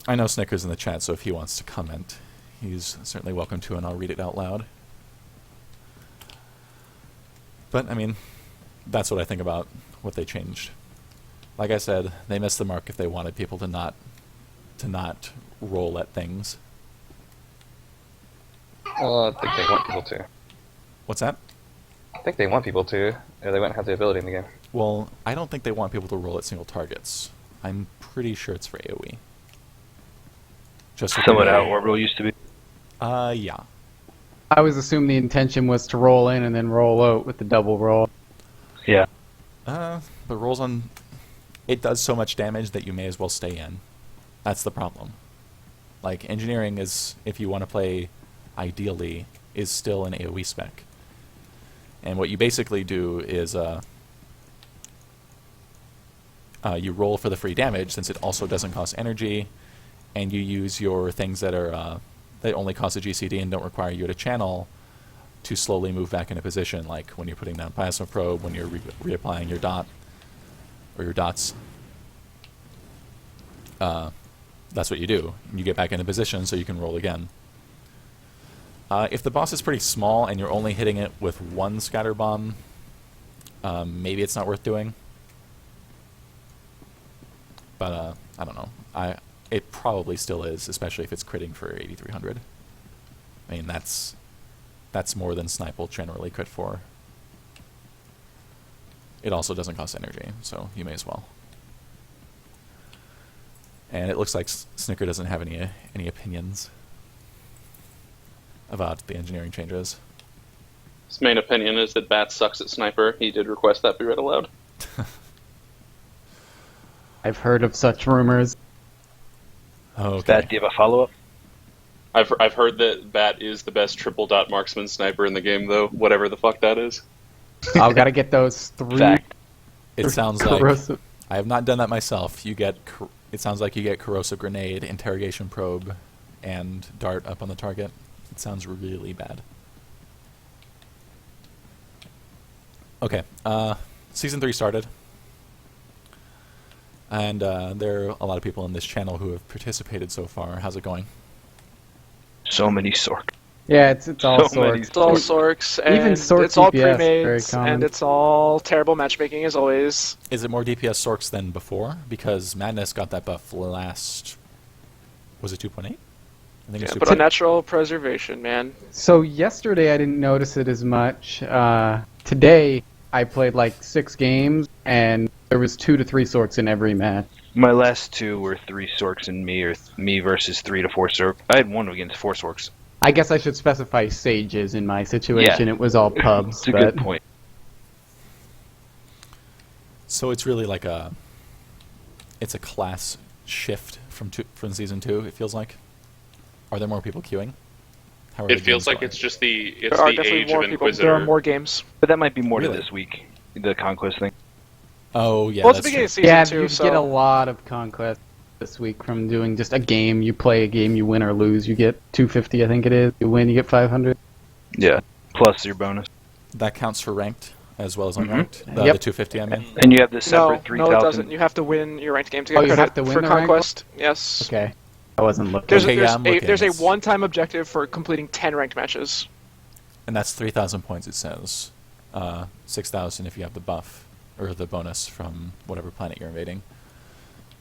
I know Snicker's in the chat, so if he wants to comment, he's certainly welcome to, and I'll read it out loud. But, I mean, that's what I think about what they changed. Like I said, they missed the mark if they wanted people to not roll at things. Well, I think they want people to. What's that? I think they want people to, or they wouldn't have the ability in the game. Well, I don't think they want people to roll at single targets. I'm pretty sure it's for AoE. Just so Similar to people how Orbital used to be. yeah. I always assumed the intention was to roll in and then roll out with the double roll. Yeah. But rolls on... It does so much damage that you may as well stay in. That's the problem. Like, engineering is, if you want to play ideally, is still an AoE spec. And what you basically do is you roll for the free damage, since it also doesn't cost energy, and you use your things that are that only cost a GCD and don't require you to channel to slowly move back into position, like when you're putting down plasma probe, when you're reapplying your dot or your dots. That's what you do. You get back into position so you can roll again. If the boss is pretty small and you're only hitting it with one scatter bomb, maybe it's not worth doing. But I don't know. It probably still is, especially if it's critting for 8,300. I mean, that's more than Snipe will generally crit for. It also doesn't cost energy, so you may as well. And it looks like Snicker doesn't have any opinions about the engineering changes. His main opinion is that Bat sucks at Sniper. He did request that be read aloud. I've heard of such rumors. Okay. That, do you have a follow-up? I've heard that Bat is the best triple dot marksman sniper in the game, though, whatever the fuck that is. I've got to get those 3. Fact. It sounds like corrosive. I have not done that myself. It sounds like you get corrosive grenade, interrogation probe, and dart up on the target. It sounds really bad. Okay, Season 3 started. And there are a lot of people in this channel who have participated so far. How's it going? So many sorts. Yeah, it's all So many sorts. It's all Sorks, and Even Sork it's all DPS, very pre-mades, common. and it's all terrible matchmaking as always. Is it more DPS Sorks than before? Because Madness got that buff last... Was it 2.8? I think Yeah, it's but 2.8. unnatural preservation, man. So yesterday I didn't notice it as much. Today I played like 6 games, and there was 2 to 3 sorts in every match. My last 2 were 3 sorks and me, or me versus 3 to 4 sorks. I had 1 against 4 sorks. I guess I should specify sages in my situation. Yeah. It was all pubs. It's a but good point. So it's really like a... It's a class shift from Season 2, it feels like. Are there more people queuing? How are It the feels games like going? it's just the There are age definitely of more people. Inquisitor. There are more games. But that might be more Really? to this week, the Conquest thing. Oh, yeah, Well, it's that's the beginning true. of yeah, season you 2, so get a lot of conquest this week from doing just a game. You play a game, you win or lose, you get 250, I think it is. You win, you get 500. Yeah. Plus your bonus. That counts for ranked as well as Mhm. unranked? The Yep. 250, I mean? And you have the no, separate 3,000. no, it doesn't. You have to win your ranked game to Oh, get you credit have to win for the ranked conquest. Yes. Okay. I wasn't looking. There's, Okay, yeah, I'm looking. there's a It's- one-time objective for completing 10 ranked matches. And that's 3,000 points, it says. 6,000 if you have the buff, or the bonus from whatever planet you're invading.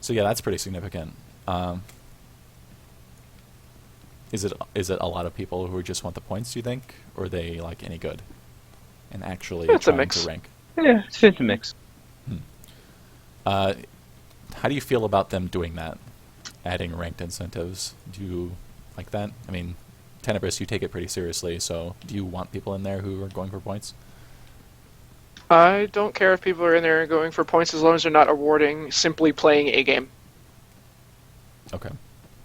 So yeah, that's pretty significant. Is it a lot of people who just want the points, do you think? Or are they, like, any good? And actually It's a trying mix. to rank? Yeah, it's a mix. How do you feel about them doing that? Adding ranked incentives? Do you like that? I mean, Tenebris, you take it pretty seriously, so do you want people in there who are going for points? I don't care if people are in there going for points as long as they're not awarding simply playing a game. Okay.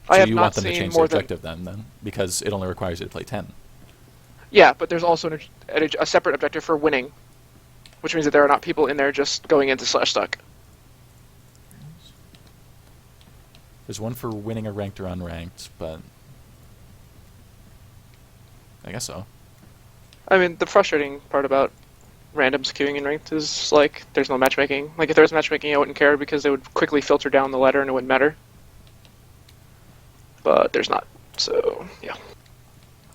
I So have you not want them to seen change the more than objective then? Because it only requires you to play 10. yeah, but there's also a separate objective for winning, which means that there are not people in there just going into slash stuck. There's one for winning a ranked or unranked, but I guess so. I mean, the frustrating part about randoms queuing in ranked is like there's no matchmaking. Like if there was matchmaking, I wouldn't care because they would quickly filter down the ladder and it wouldn't matter. But there's not, so yeah.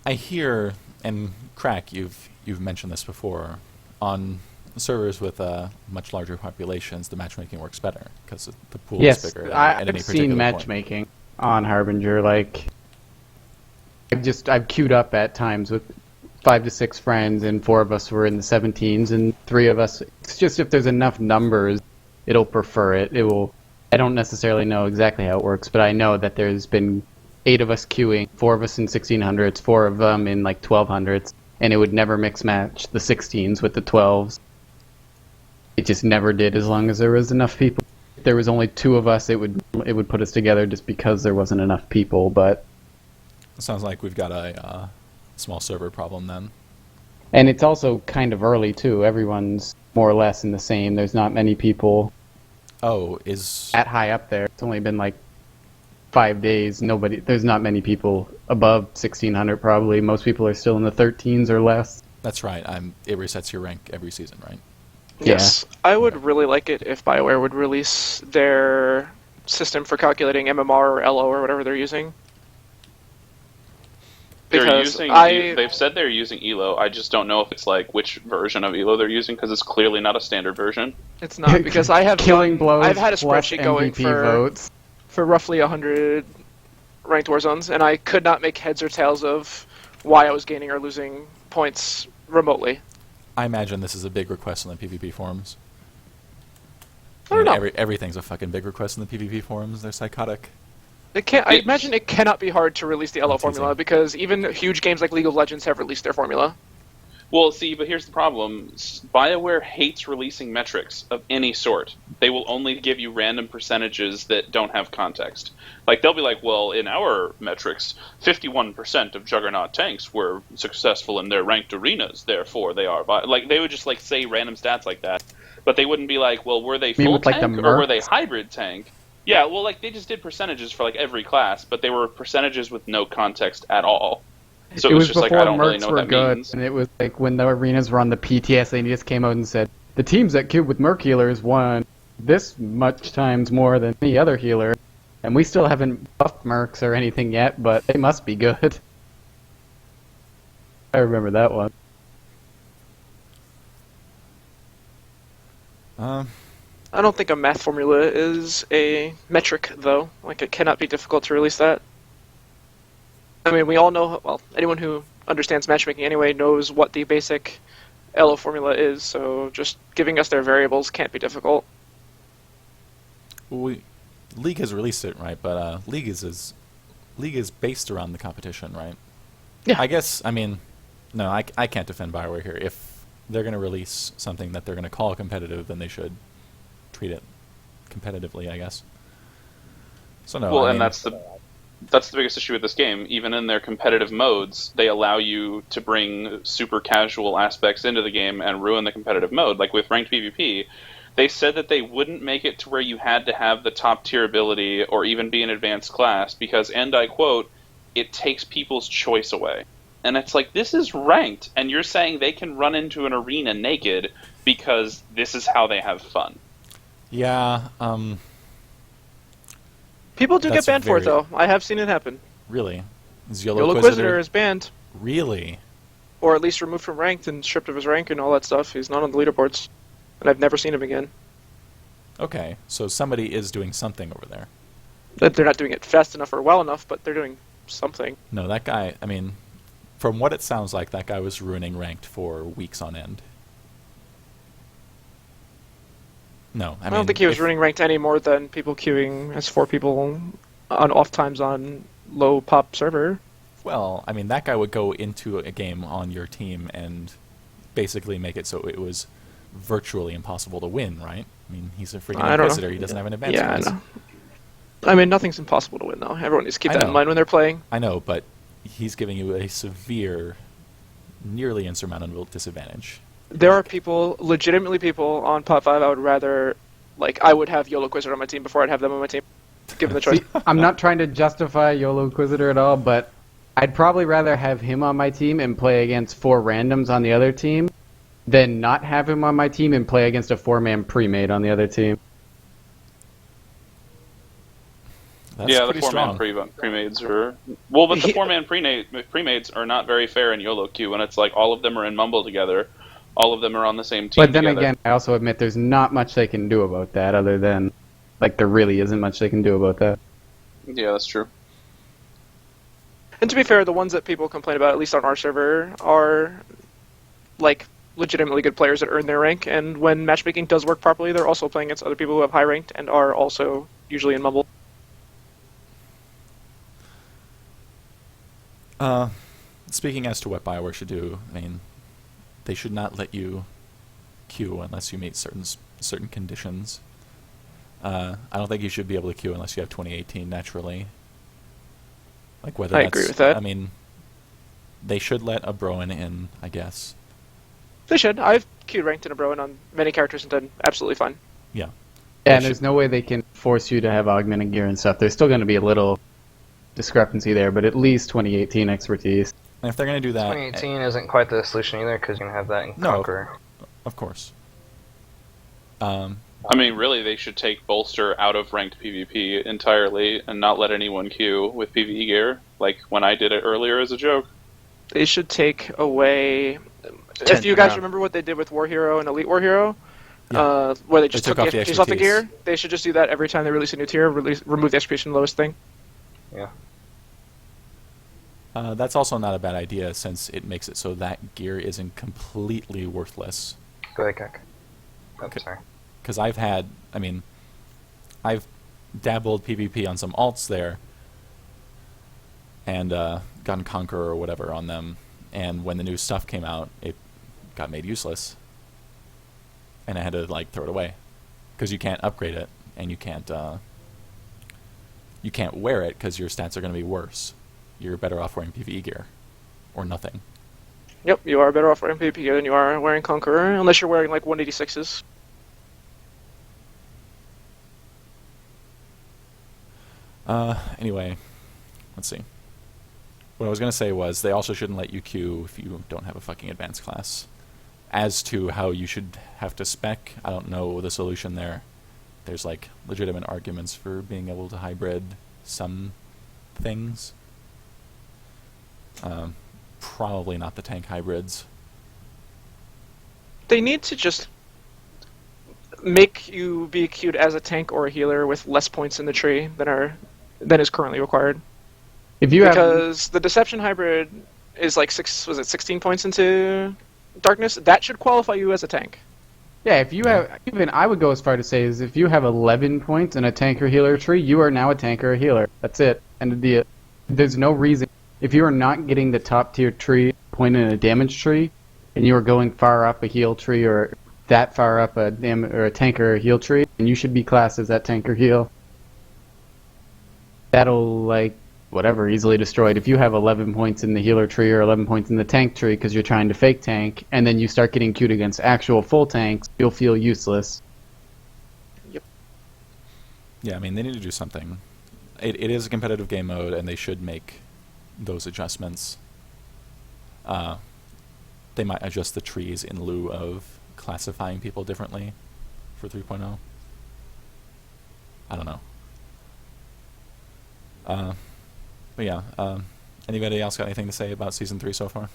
I hear, and Crack, you've mentioned this before, on servers with much larger populations, the matchmaking works better because the pool Yes, is bigger. I've at any seen particular point. matchmaking on Harbinger. Like, I've queued up at times with 5 to 6 friends, and 4 of us were in the 17s, and 3 of us. It's just if there's enough numbers, it'll prefer it. It will. I don't necessarily know exactly how it works, but I know that there's been 8 of us queuing, 4 of us in 1600s, 4 of them in like 1200s, and it would never mix match the 16s with the 12s. It just never did as long as there was enough people. If there was only 2 of us, it would put us together just because there wasn't enough people. But It sounds like we've got a small server problem then. and it's also kind of early too. Everyone's more or less in the same. There's not many people Oh, is at high up there. It's only been like 5 days. There's not many people above 1600 probably. Most people are still in the 13s or less. that's right? It resets your rank every season, right? Yes, I would really like it if BioWare would release their system for calculating MMR or LO or whatever they're using. Because They've said they're using ELO. I just don't know if it's like which version of ELO they're using because it's clearly not a standard version. it's not because I have Killing blows. I've had a plus spreadsheet going MVP for votes. roughly 100 ranked war zones, and I could not make heads or tails of why I was gaining or losing points remotely. I imagine this is a big request on the PvP forums. I don't know. Everything's a fucking big request in the PvP forums. They're psychotic. I imagine it cannot be hard to release the LO That's formula easy. because even huge games like League of Legends have released their formula. Well, see, but here's the problem. BioWare hates releasing metrics of any sort. They will only give you random percentages that don't have context. Like, they'll be like, well, in our metrics, 51% of Juggernaut tanks were successful in their ranked arenas, therefore they are... Like, they would just, like, say random stats like that. But they wouldn't be like, well, were they mean full with, like, tank the or were mercs? they hybrid tank? Yeah, well, like, they just did percentages for, like, every class, but they were percentages with no context at all. So it was just like, before I don't mercs really know were what that good, means. and it was like when the arenas were on the PTS, they just came out and said the teams that queued with merc healers won this much times more than any other healer, and we still haven't buffed Mercs or anything yet, but they must be good. I remember that one. I don't think a math formula is a metric, though. Like, it cannot be difficult to release that. I mean, we all know, well, anyone who understands matchmaking anyway knows what the basic Elo formula is, so just giving us their variables can't be difficult. League has released it, right? But League is based around the competition, right? Yeah. I guess, I mean, no, I can't defend Bioware here. If they're going to release something that they're going to call competitive, then they should treat it competitively, I guess. So no. Well, I and mean, that's the biggest issue with this game. Even in their competitive modes, they allow you to bring super casual aspects into the game and ruin the competitive mode. Like with ranked PvP, they said that they wouldn't make it to where you had to have the top tier ability or even be an advanced class because, and I quote, it takes people's choice away. And it's like, this is ranked, and you're saying they can run into an arena naked because this is how they have fun. Yeah. People do That's get banned for it, very- though. I have seen it happen. Really, is YOLO YOLOquisitor Inquisitor is banned, really? or at least removed from ranked and stripped of his rank and all that stuff. He's not on the leaderboards, and I've never seen him again. Okay, so somebody is doing something over there. They're not doing it fast enough or well enough, but they're doing something. No, that guy, I mean, from what it sounds like, that guy was ruining ranked for weeks on end. No, I don't think he was if- running ranked any more than people queuing as 4 people on off times on low pop server. Well, I mean, that guy would go into a game on your team and basically make it so it was virtually impossible to win, right? I mean, he's a freaking I don't know. Inquisitor. He doesn't have an advanced Yeah, I class. know. I mean, nothing's impossible to win, though. Everyone needs to keep I that in know. mind when they're playing. I know, but he's giving you a severe, nearly insurmountable disadvantage. There are people, legitimately people, on Pop 5 I would rather, like, I would have YOLO Inquisitor on my team before I'd have them on my team, given the choice. See, I'm not trying to justify YOLO Inquisitor at all, but I'd probably rather have him on my team and play against 4 randoms on the other team than not have him on my team and play against a 4-man pre-made on the other team. That's yeah, the pretty four-man strong. pre-mades are... Well, but the He- four-man pre-mades are not very fair in YOLO queue, when it's like all of them are in Mumble together, all of them are on the same team But then together. again, I also admit there's not much they can do about that other than, like, there really isn't much they can do about that. Yeah, that's true. And to be fair, the ones that people complain about, at least on our server, are, like, legitimately good players that earn their rank, and when matchmaking does work properly, they're also playing against other people who have high ranked and are also usually in Mumble. Speaking as to what Bioware should do, I mean, they should not let you queue unless you meet certain conditions. I don't think you should be able to queue unless you have 2018 naturally. Like whether I that's, agree with that. I mean, they should let a Broen in, I guess. They should. I've queued ranked in a Broen on many characters and done absolutely fine. Yeah. Yeah, and They there's should- no way they can force you to have augmented gear and stuff. There's still going to be a little discrepancy there, but at least 2018 expertise. And if they're going to do that, 2018 isn't quite the solution either, because you can have that in No. Conqueror. of course. I mean, really, they should take Bolster out of ranked PvP entirely and not let anyone queue with PvE gear, like when I did it earlier as a joke. They should take away... If Ten- you guys yeah. remember what they did with War Hero and Elite War Hero, Yeah. where they just They took took off the the expertise off the expertise. gear, they should just do that every time they release a new tier, remove the expertise lowest thing. That's also not a bad idea since it makes it so that gear isn't completely worthless. Go ahead, Kek. Oh, Okay. sorry. Because I've dabbled PvP on some alts there, and gotten Conqueror or whatever on them, and when the new stuff came out, it got made useless, and I had to like throw it away, because you can't upgrade it, and you can't wear it because your stats are going to be worse. You're better off wearing PvE gear, or nothing. Yep, you are better off wearing PvP gear than you are wearing Conqueror, unless you're wearing like 186s. Anyway, let's see. What I was going to say was they also shouldn't let you queue if you don't have a fucking advanced class. As to how you should have to spec, I don't know the solution there. there's like legitimate arguments for being able to hybrid some things. Probably not the tank hybrids. They need to just make you be queued as a tank or a healer with less points in the tree than is currently required. If you have, Because the Deception hybrid is like 16 points into darkness? That should qualify you as a tank. yeah, if you have, even I would go as far to say is if you have 11 points in a tank or healer tree, you are now a tank or a healer. That's it. And there's no reason. If you are not getting the top tier tree point in a damage tree, and you are going far up a heal tree or that far up a tank or a heal tree, and you should be classed as that tank or heal. That'll, like, whatever, easily destroyed. If you have 11 points in the healer tree or 11 points in the tank tree because you're trying to fake tank, and then you start getting queued against actual full tanks, you'll feel useless. Yeah, I mean, they need to do something. It is a competitive game mode, and they should make those adjustments. They might adjust the trees in lieu of classifying people differently for 3.0. I don't know. But yeah, anybody else got anything to say about Season 3 so far?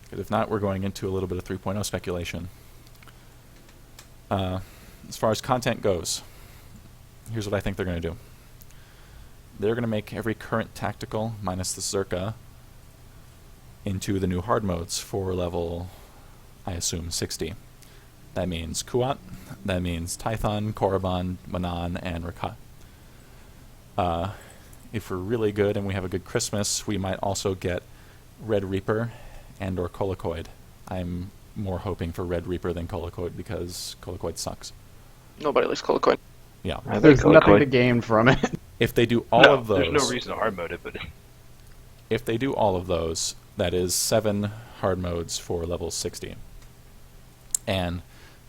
Because if not, we're going into a little bit of 3.0 speculation. As far as content goes, here's what I think they're going to do. They're going to make every current tactical, minus the Zerka, into the new hard modes for level, I assume, 60. That means Kuat, that means Tython, Korriban, Manan, and Rakat. If we're really good and we have a good Christmas, we might also get Red Reaper and or Colicoid. I'm more hoping for Red Reaper than Colicoid because Colicoid sucks. Nobody likes Colicoid. Yeah. There's nothing to gain from it. If they do all of those... There's no reason to hard mode it, but... If they do all of those, that is 7 hard modes for level 60. And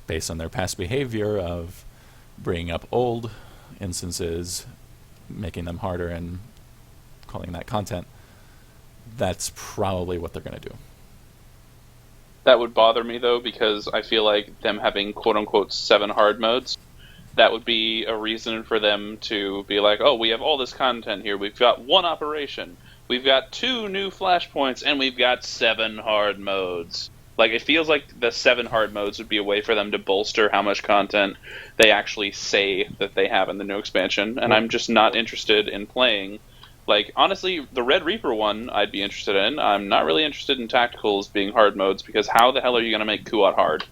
based on their past behavior of bringing up old instances, making them harder and calling that content, that's probably what they're going to do. That would bother me, though, because I feel like them having quote-unquote 7 hard modes, that would be a reason for them to be like, oh, we have all this content here. We've got 1 operation. We've got 2 new flashpoints, and we've got 7 hard modes. Like, it feels like the 7 hard modes would be a way for them to bolster how much content they actually say that they have in the new expansion, and I'm just not interested in playing. Like, honestly, the Red Reaper one I'd be interested in. I'm not really interested in tacticals being hard modes, because how the hell are you going to make Kuat hard?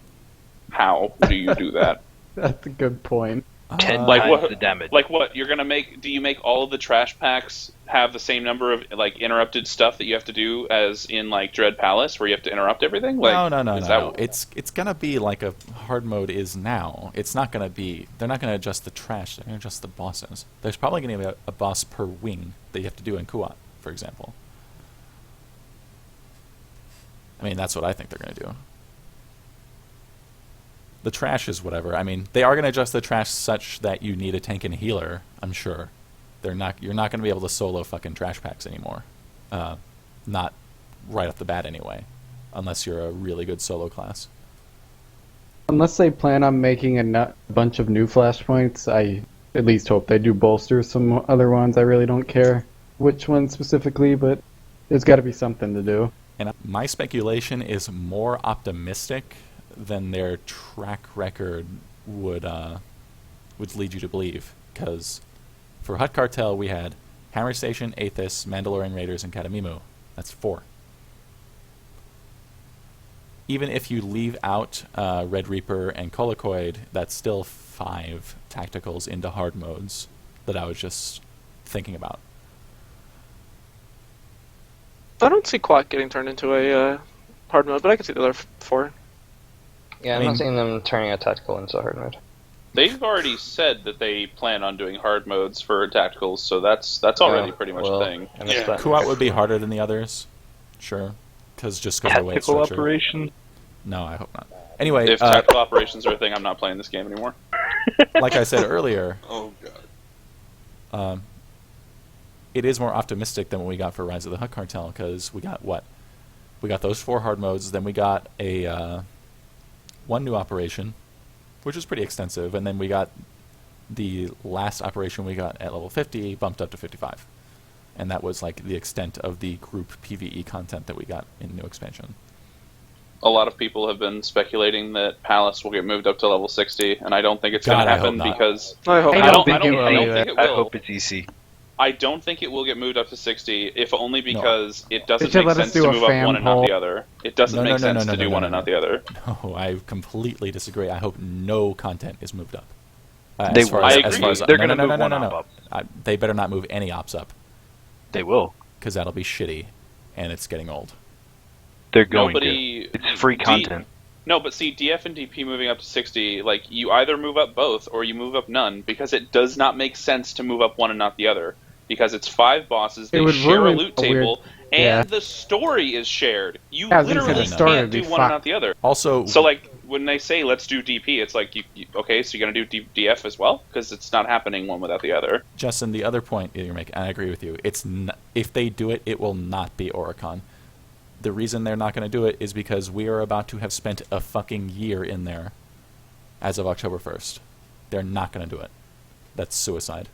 How do you do that? That's a good point. 10 Like times what? the damage. Like what? You're gonna make? Do you make all of the trash packs have the same number of like interrupted stuff that you have to do as in like Dread Palace, where you have to interrupt everything? Like, No. It's gonna be like a hard mode is now. It's not gonna be. They're not gonna adjust the trash. They're gonna adjust the bosses. There's probably gonna be a boss per wing that you have to do in Kuat, for example. I mean, that's what I think they're gonna do. The trash is whatever. I mean, they are going to adjust the trash such that you need a tank and a healer, I'm sure. You're not going to be able to solo fucking trash packs anymore. Not right off the bat anyway, unless you're a really good solo class. Unless they plan on making a bunch of new flashpoints, I at least hope they do bolster some other ones. I really don't care which one specifically, but there's got to be something to do. And my speculation is more optimistic than their track record would lead you to believe. Because for Hut Cartel, we had Hammer Station, Aethys, Mandalorian Raiders, and Katamimu. That's 4. Even if you leave out Red Reaper and Colicoid, that's still 5 tacticals into hard modes that I was just thinking about. I don't see Quack getting turned into a hard mode, but I can see the other 4. Yeah, I'm not seeing them turning a tactical into a hard mode. They've already said that they plan on doing hard modes for tacticals, so that's already pretty much a thing. I missed Yeah. that. Kuat would be harder than the others, sure, because of the way it's Tactical structured. operation. No, I hope not. Anyway, If tactical operations are a thing, I'm not playing this game anymore. like I said earlier, Oh god. it is more optimistic than what we got for Rise of the Hut Cartel, because we got what? We got those 4 hard modes, then we got a 1 new operation, which was pretty extensive, and then we got the last operation we got at level 50 bumped up to 55. And that was like the extent of the group PvE content that we got in new expansion. A lot of people have been speculating that Palace will get moved up to level 60, and I don't think it's going God, to I hope happen not. because I hope I not. don't think it will I don't either. think it I will. hope it's EC. I don't think it will get moved up to 60, if only because it doesn't They should make let us sense do to a move up fan one and not poll. the other. It doesn't make sense to do one and not the other. No, I completely disagree. I hope no content is moved up. They As far will. as- I as agree. far as- They're no, gonna no, no, move no, one no, op no. up. They better not move any ops up, They will. because that'll be shitty, and it's getting old. They're going Nobody. to. It's free content. No, but see, DF and DP moving up to 60, like, you either move up both or you move up none, because it does not make sense to move up one and not the other. Because it's 5 bosses, It they would share a ruin loot a weird- table, and yeah. the story is shared. You Yeah, I was gonna say literally the story can't would be do one and fucked. not the other. Also, So, like, when they say, let's do DP, it's like, okay, so you're going to do DF as well? Because it's not happening one without the other. Justin, the other point you're making, and I agree with you, if they do it, it will not be Oricon. The reason they're not going to do it is because we are about to have spent a fucking year in there as of October 1st. They're not going to do it. That's suicide.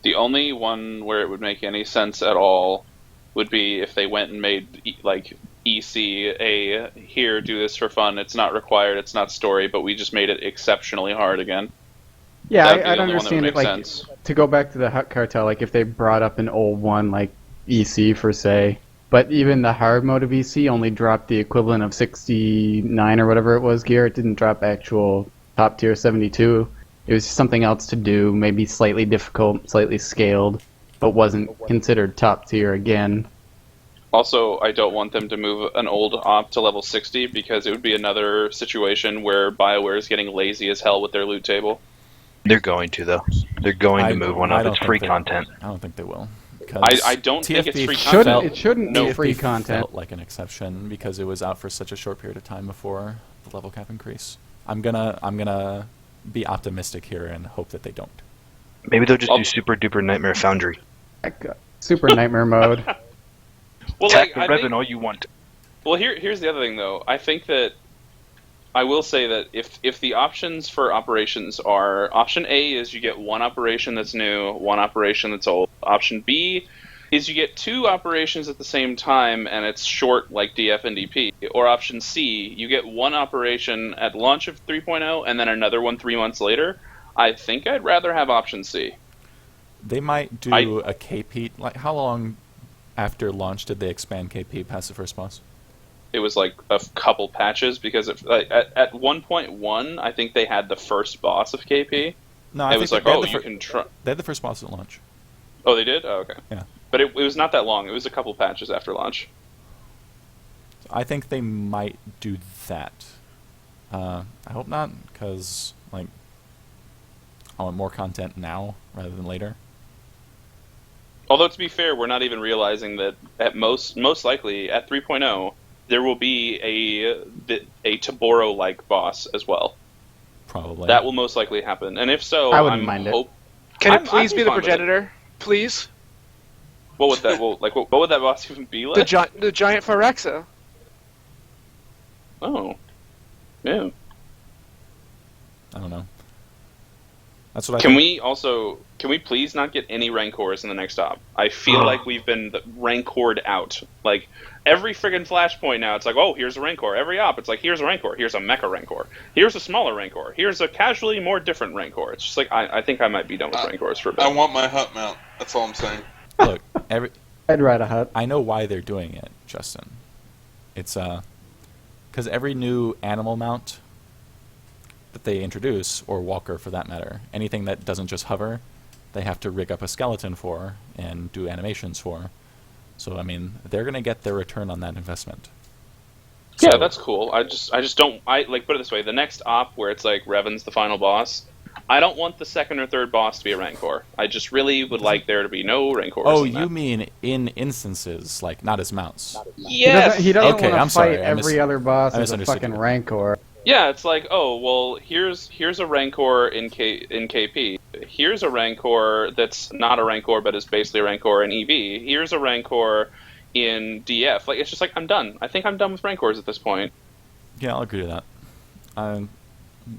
The only one where it would make any sense at all would be if they went and made like EC a here, do this for fun. It's not required. It's not story, but we just made it exceptionally hard again. Yeah, That'd be I'd the only one that would understand it. make Like sense. to go back to the Hut Cartel, like if they brought up an old one like EC for say, but even the hard mode of EC only dropped the equivalent of 69 or whatever it was gear. It didn't drop actual top tier 72. It was something else to do, maybe slightly difficult, slightly scaled, but wasn't considered top tier again. Also, I don't want them to move an old op to level 60 because it would be another situation where BioWare is getting lazy as hell with their loot table. They're going to, though. They're going to move one I up. don't It's think free they- content. I don't think they will. I don't think it's TFB free Shouldn't content. it shouldn't No. be free TFB content? felt like an exception because it was out for such a short period of time before the level cap increase. I'm gonna be optimistic here and hope that they don't. Maybe they'll just I'll- do Super Duper Nightmare Foundry. Like, Super Nightmare mode. Well, Attack like, the I resin think, all you want. well, here's the other thing though. I think that I will say that if the options for operations are option A is you get one operation that's new, one operation that's old. Option B is you get 2 operations at the same time and it's short like DF and DP. Or option C, you get one operation at launch of 3.0 and then another one 3 months later. I think I'd rather have option C. They might do a KP. Like, how long after launch did they expand KP past the first boss? It was like a couple patches because at 1.1, I think they had the first boss of KP. No, It was like, they had oh, the you can try. They had the first boss at launch. Oh, they did? Oh, okay. Yeah. But it was not that long. It was a couple patches after launch. I think they might do that. I hope not, because like I want more content now rather than later. Although, to be fair, we're not even realizing that at most likely, at 3.0, there will be a Taboro-like boss as well. Probably. That will most likely happen. And if so, I wouldn't I'm mind it. Can I'm- it please I'd be the fine with it. progenitor? Please? What would that, what would that boss even be like? The giant Phyrexa. Oh. Yeah. I don't know. That's what I Can think. we please not get any Rancors in the next op? I feel like we've been Rancored out. Like, every friggin' Flashpoint now, it's like, oh, here's a Rancor. Every op, it's like, here's a Rancor. Here's a Mecha Rancor. Here's a smaller Rancor. Here's a casually more different Rancor. It's just like, I think I might be done with Rancors for a bit. I want my hut mount. That's all I'm saying. Look, I'd ride a hut. I know why they're doing it, Justin. It's because every new animal mount that they introduce, or walker for that matter, anything that doesn't just hover, they have to rig up a skeleton for and do animations for. So I mean, they're gonna get their return on that investment. Yeah, So- that's cool. I just don't. Like, put it this way: the next op where it's like Revan's the final boss, I don't want the second or third boss to be a Rancor. I just really would like there to be no Rancors. Oh, in you that. mean in instances, like not as mounts? Yes. He doesn't Okay, want I'm to fight sorry, I every other boss I as a misunderstood fucking you. Rancor. Yeah, it's like, oh, well, here's a Rancor in KP. Here's a Rancor that's not a Rancor but is basically a Rancor in EV. Here's a Rancor in DF. Like, it's just like, I'm done. I think I'm done with Rancors at this point. Yeah, I'll agree to that.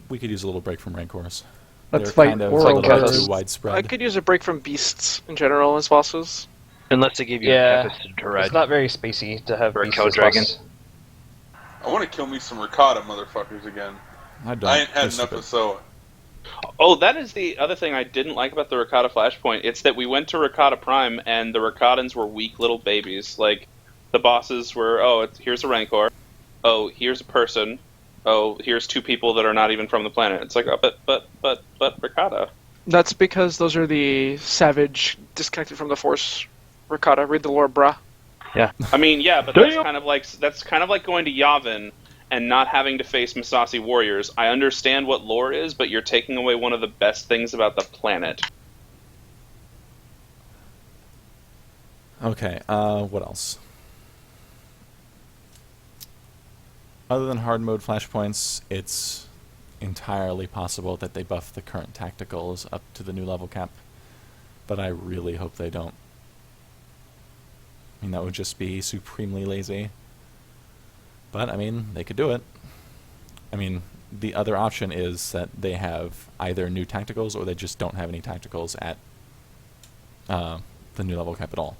We could use a little break from Rancors. Let's They're fight kind of Oral a little bit Brothers. too widespread. I could use a break from beasts in general as bosses. Unless they give you Yeah, Tempest to ride. it's not very spacey to have Or a beasts Cow as Dragon. bosses. I want to kill me some ricotta motherfuckers again. I don't. I ain't had They're enough stupid. of Soa. Oh, that is the other thing I didn't like about the Ricotta Flashpoint. It's that we went to Ricotta Prime and the Ricottans were weak little babies. Like, the bosses were, here's a Rancor. Oh, here's a person. Oh, here's two people that are not even from the planet. It's like, oh, but Ricotta. That's because those are the savage, disconnected from the Force Ricotta. Read the lore, bruh. I mean, yeah, but that's kind of like going to Yavin and not having to face Masasi warriors. I understand what lore is, but you're taking away one of the best things about the planet. Okay, what else? Other than hard mode flashpoints, it's entirely possible that they buff the current tacticals up to the new level cap, but I really hope they don't. I mean, that would just be supremely lazy. But, I mean, they could do it. I mean, the other option is that they have either new tacticals or they just don't have any tacticals at the new level cap at all.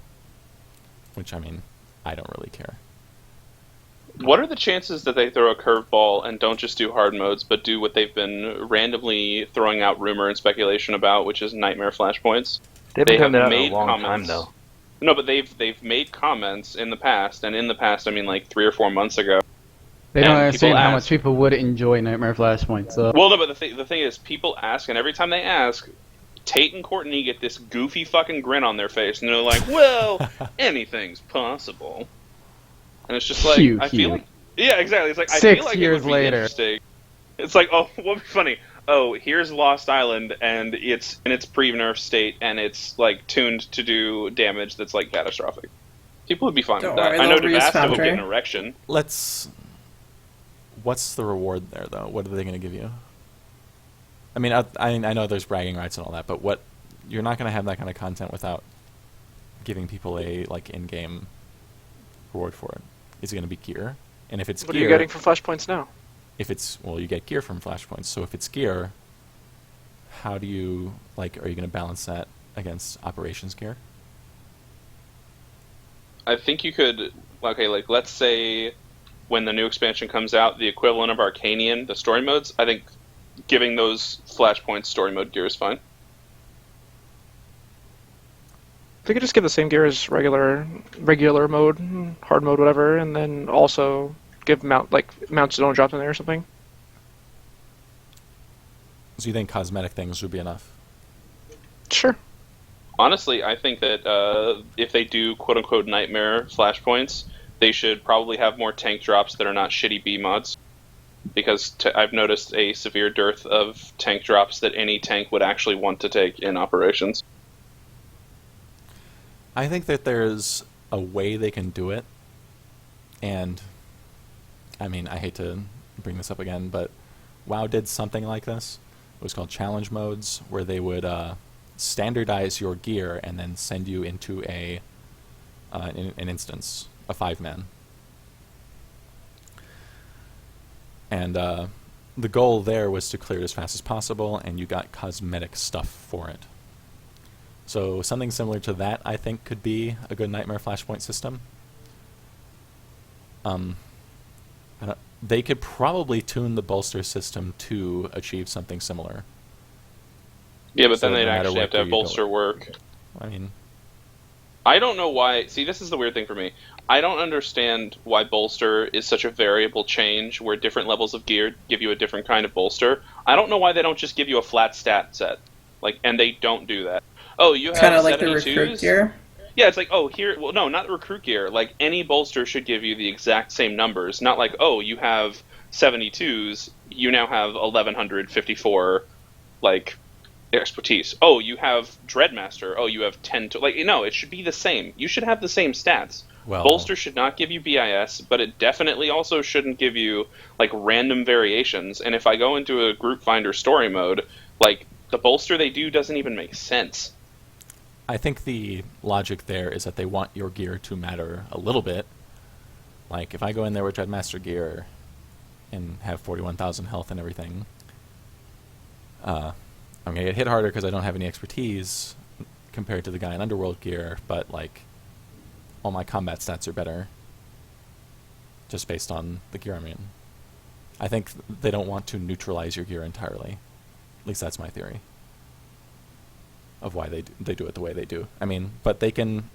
Which, I mean, I don't really care. What are the chances that they throw a curveball and don't just do hard modes, but do what they've been randomly throwing out rumor and speculation about, which is nightmare flashpoints? They've They been doing have that in a made long time, comments. though. No, but they've made comments in the past, and in the past I mean like 3 or 4 months ago. They don't And understand people how ask- much people would enjoy Nightmare Flashpoint. So Well, no, but the thing is, people ask, and every time they ask, Tate and Courtney get this goofy fucking grin on their face, and they're like, "Well, anything's possible." And it's just like, Phew, I phew. feel like, yeah, exactly. It's like I 6 feel like years it would be later. interesting. It's like, oh, what would be funny? Oh, here's Lost Island, and it's in its pre-nerf state, and it's like tuned to do damage that's like catastrophic. People would be fine Don't with that. worry, I know they'll reuse Devasta will get Foundry. an erection. What's the reward there, though? What are they going to give you? I mean, I know there's bragging rights and all that, but what you're not going to have that kind of content without giving people a like in-game reward for it. Is it going to be gear? And if it's What are gear, you getting from flashpoints now? if it's you get gear from flashpoints. So if it's gear, how do you are you going to balance that against operations gear? I think you could, okay, like, let's say when the new expansion comes out, the equivalent of Arcanian, the story modes, I think giving those Flashpoint story mode gear is fine. They could just give the same gear as regular mode, hard mode, whatever, and then also give mounts that don't drop in there or something. So you think cosmetic things would be enough? Sure. Honestly, I think that if they do quote-unquote nightmare Flashpoints, they should probably have more tank drops that are not shitty B mods. Because I've noticed a severe dearth of tank drops that any tank would actually want to take in operations. I think that there's a way they can do it, and I mean, I hate to bring this up again, but WoW did something like this. It was called challenge modes, where they would standardize your gear and then send you into an instance, a 5-man. And the goal there was to clear it as fast as possible, and you got cosmetic stuff for it. So something similar to that, I think, could be a good Nightmare Flashpoint system. They could probably tune the bolster system to achieve something similar. Yeah, but So then they'd no matter actually what have to have gear you go bolster with. work. I mean, I don't know why. See, this is the weird thing for me. I don't understand why bolster is such a variable change where different levels of gear give you a different kind of bolster. I don't know why they don't just give you a flat stat set. And they don't do that. Oh, you have Kind of like the 72s? recruit gear. Yeah, it's like, oh, here... Well, no, not recruit gear. Like, any bolster should give you the exact same numbers. Not like, oh, you have 72s, you now have 1154, expertise. Oh, you have Dreadmaster. Oh, you have 10 to... no, it should be the same. You should have the same stats. well, Bolster should not give you BIS, but it definitely also shouldn't give you, random variations. And if I go into a group finder story mode, the bolster they do doesn't even make sense. I think the logic there is that they want your gear to matter a little bit. Like, if I go in there with Dreadmaster gear, and have 41,000 health and everything. I'm gonna get hit harder because I don't have any expertise compared to the guy in Underworld gear, but like all my combat stats are better just based on the gear I'm in. I think they don't want to neutralize your gear entirely. At least that's my theory of why they do it the way they do. I mean, but they can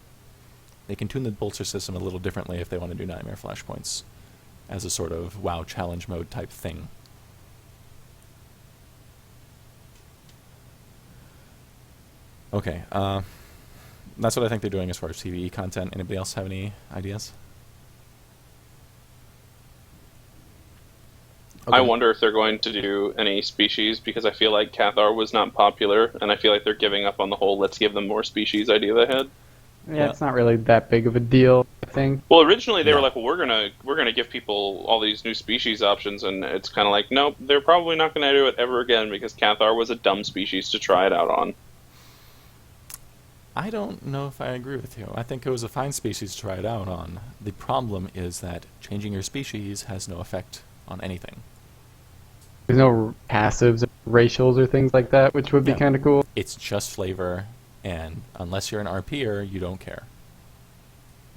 tune the bolster system a little differently if they want to do Nightmare Flashpoints as a sort of WoW challenge mode type thing. Okay, that's what I think they're doing as far as PvE content. Anybody else have any ideas? I wonder if they're going to do any species, because I feel like Cathar was not popular, and I feel like they're giving up on the whole let's give them more species idea they had. Yeah, it's not really that big of a deal, I think. Well, originally they Yeah. were like, well, we're gonna give people all these new species options, and it's kind of like, nope, they're probably not going to do it ever again because Cathar was a dumb species to try it out on. I don't know if I agree with you. I think it was a fine species to try it out on. The problem is that changing your species has no effect on anything. There's no passives, or racials, or things like that, which would be Yeah. kind of cool. It's just flavor, and unless you're an RPer, you don't care.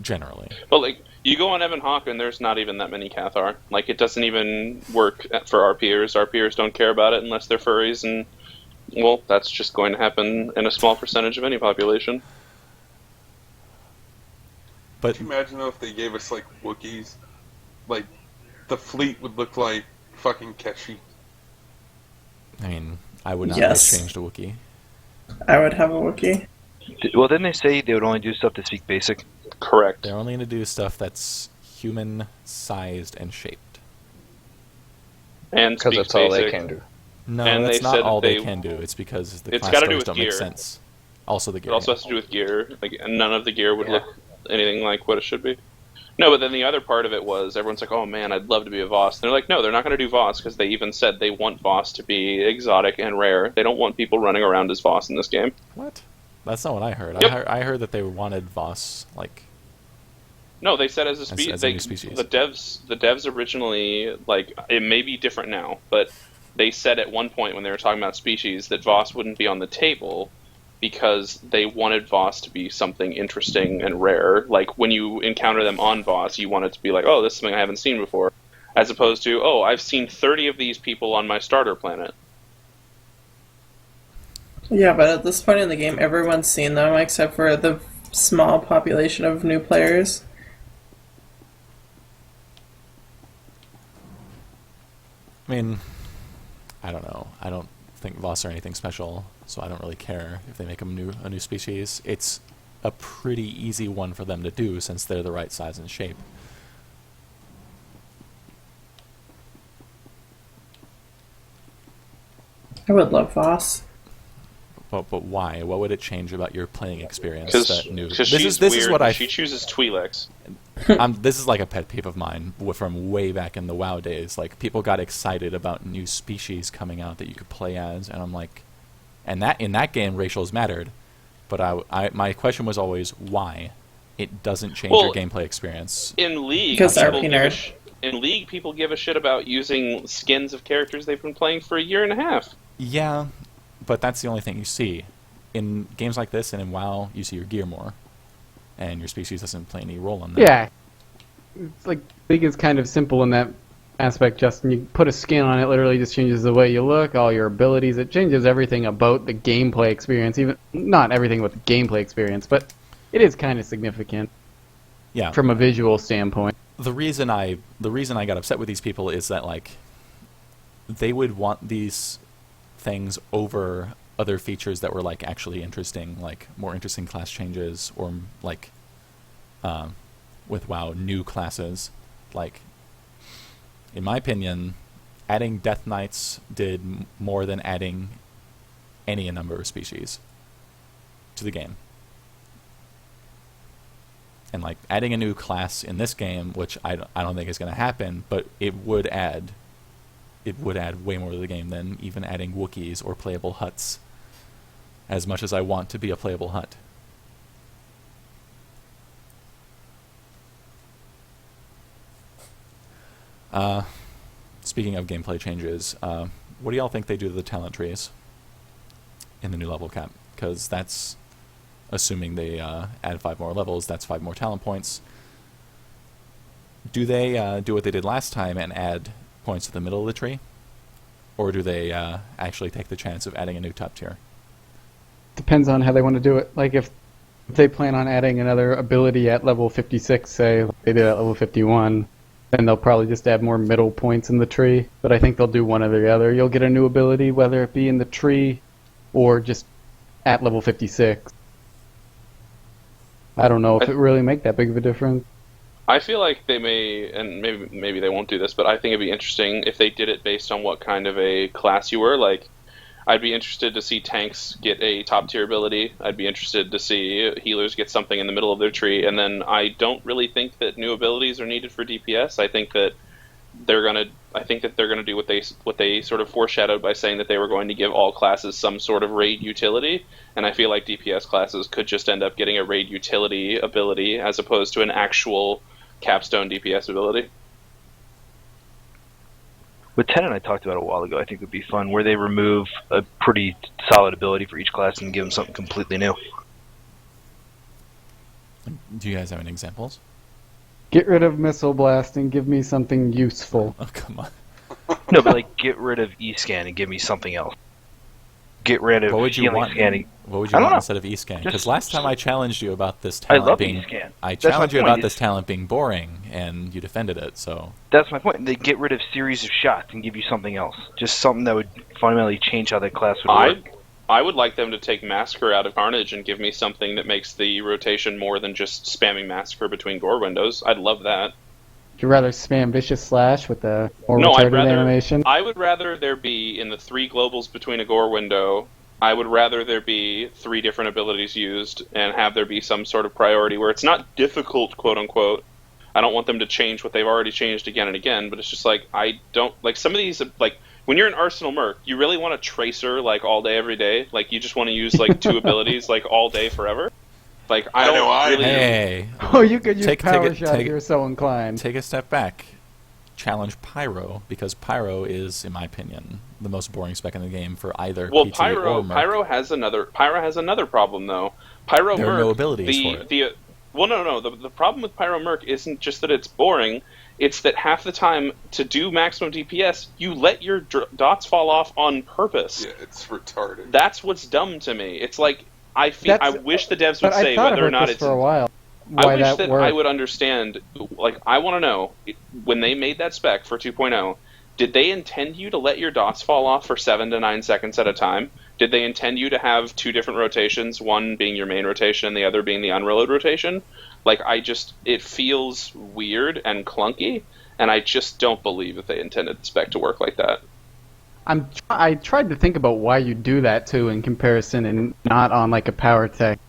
Generally. But like, you go on Evan Hawk, and there's not even that many Cathar. Like, it doesn't even work for RPers. RPers don't care about it unless they're furries, and well, that's just going to happen in a small percentage of any population. But Can you imagine though if they gave us like Wookiees? Like, the fleet would look like fucking Keshi. I mean, I would not Yes. have changed a Wookiee. I would have a Wookiee. Well, didn't they say they would only do stuff to speak basic? Correct. They're only going to do stuff that's human-sized and shaped. And Because speak that's all they basic. can do. No, And that's they not said all they they- can do. It's because the It's class gotta do colors with don't make gear. sense. Also the It gear. also has to do with gear. Like, and none of the gear would look anything like what it should be. No, but then the other part of it was everyone's like, "Oh man, I'd love to be a Voss." And they're like, "No, they're not going to do Voss because they even said they want Voss to be exotic and rare. They don't want people running around as Voss in this game." What? That's not what I heard. Yep. I heard that they wanted Voss, like... No, they said as a As a new species. The devs originally, like, it may be different now, but they said at one point when they were talking about species that Voss wouldn't be on the table because they wanted Voss to be something interesting and rare. Like, when you encounter them on Voss, you want it to be like, oh, this is something I haven't seen before, as opposed to, oh, I've seen 30 of these people on my starter planet. Yeah, but at this point in the game, everyone's seen them except for the small population of new players. I mean, I don't know. I don't think Voss are anything special, so I don't really care if they make them a new species. It's a pretty easy one for them to do since they're the right size and shape. I would love Voss. But why? What would it change about your playing experience Because that new? she's This weird. is what I. She chooses Twi'leks. This is like a pet peeve of mine from way back in the WoW days. Like, people got excited about new species coming out that you could play as, and I'm like, and that in that game racials mattered, but my question was always why. It doesn't change your Well, gameplay experience. In League, Because people RP give a nerd. in League, people give a shit about using skins of characters they've been playing for a year and a half. Yeah, but that's the only thing you see. In games like this and in WoW, you see your gear more, and your species doesn't play any role in that. Yeah. It's like, League is kind of simple in that aspect, Justin. You put a skin on it, literally just changes the way you look, all your abilities. It changes everything about the gameplay experience. Even not everything with the gameplay experience, but it is kind of significant Yeah. from a visual standpoint. The reason I got upset with these people is that, like, they would want these things over other features that were, like, actually interesting, like more interesting class changes, or like with WoW, new classes. Like, in my opinion, adding Death Knights did more than adding any number of species to the game. And, like, adding a new class in this game, which I don't think is going to happen, but it would add way more to the game than even adding Wookiees or playable Hutts, as much as I want to be a playable Hutt. speaking of gameplay changes, what do y'all think they do to the talent trees in the new level cap? Because that's assuming they add 5 more levels. That's 5 more talent points. Do they do what they did last time and add points to the middle of the tree? Or do they actually take the chance of adding a new top tier? Depends on how they want to do it. Like if they plan on adding another ability at level 56, say, like they did at level 51, then they'll probably just add more middle points in the tree. But I think they'll do one or the other. You'll get a new ability, whether it be in the tree or just at level 56. I don't know if it really make that big of a difference. I feel like they may, and maybe they won't do this, but I think it'd be interesting if they did it based on what kind of a class you were. Like, I'd be interested to see tanks get a top tier ability. Do be interested to see healers get something in the middle of their tree. And then I don't really think that new abilities are needed for DPS. I think that they're gonna do what they sort of foreshadowed by saying that they were going to give all classes some sort of raid utility. And I feel like DPS classes could just end up getting a raid utility ability as opposed to an actual capstone DPS ability. What Ted and I talked about a while ago, I think would be fun, where they remove a pretty solid ability for each class and give them something completely new. Do you guys have any examples? Get rid of Missile Blast and give me something useful. Oh, come on. No, but like get rid of E-scan and give me something else. Get rid of What would you healing want? scanning. What would you I don't want know. instead of E-scan? Because Just- last time I challenged you about this I talent love being... E-scan. I That's my challenged you point. about this talent being boring, and you defended it, so... That's my point. They get rid of series of shots and give you something else. Just something that would fundamentally change how that class would work. I would like them to take Massacre out of Carnage and give me something that makes the rotation more than just spamming Massacre between gore windows. I'd love that. Would you rather spam Vicious Slash with the more No, I'd retarded rather animation? I would rather there be in the 3 globals between a gore window. I would rather there be 3 different abilities used and have there be some sort of priority where it's not difficult, quote unquote. I don't want them to change what they've already changed again and again, but it's just like I don't like some of these like when you're an Arsenal Merc, you really want a Tracer like all day every day. Like you just want to use like 2 abilities like all day forever. Like I don't know I really. do. Hey! Oh, you could use Take- take Power it- Shot take if it- you're so inclined. Take a step back. Challenge Pyro, because Pyro is, in my opinion, the most boring spec in the game for either Well, PT or Merc. Pyro has another problem though. Pyro There are Merc, no abilities for it. The problem with Pyro Merc isn't just that it's boring. It's that half the time to do maximum DPS, you let your dots fall off on purpose. Yeah, it's retarded. That's what's dumb to me. It's like I wish the devs would But I say thought whether or about not this it's. for a while. I Why wish that that worked. I would understand. Like I want to know when they made that spec for 2.0. Did they intend you to let your dots fall off for 7 to 9 seconds at a time? Did they intend you to have 2 different rotations, one being your main rotation and the other being the unreload rotation? Like, it feels weird and clunky, and I just don't believe that they intended the spec to work like that. I tried to think about why you do that too in comparison and not on like a power tech.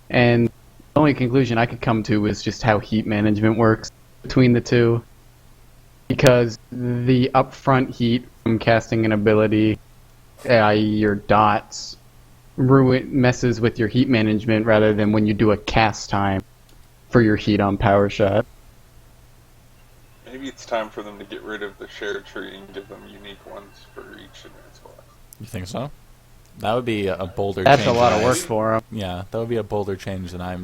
And the only conclusion I could come to was just how heat management works between the two. Because the upfront heat from casting an ability, i.e. your dots, messes with your heat management rather than when you do a cast time for your heat on Power Shot. Maybe it's time for them to get rid of the shared tree and give them unique ones for each advanced class. You think so? That would be a bolder That's change. a lot of than I- work for them. Yeah, that would be a bolder change than I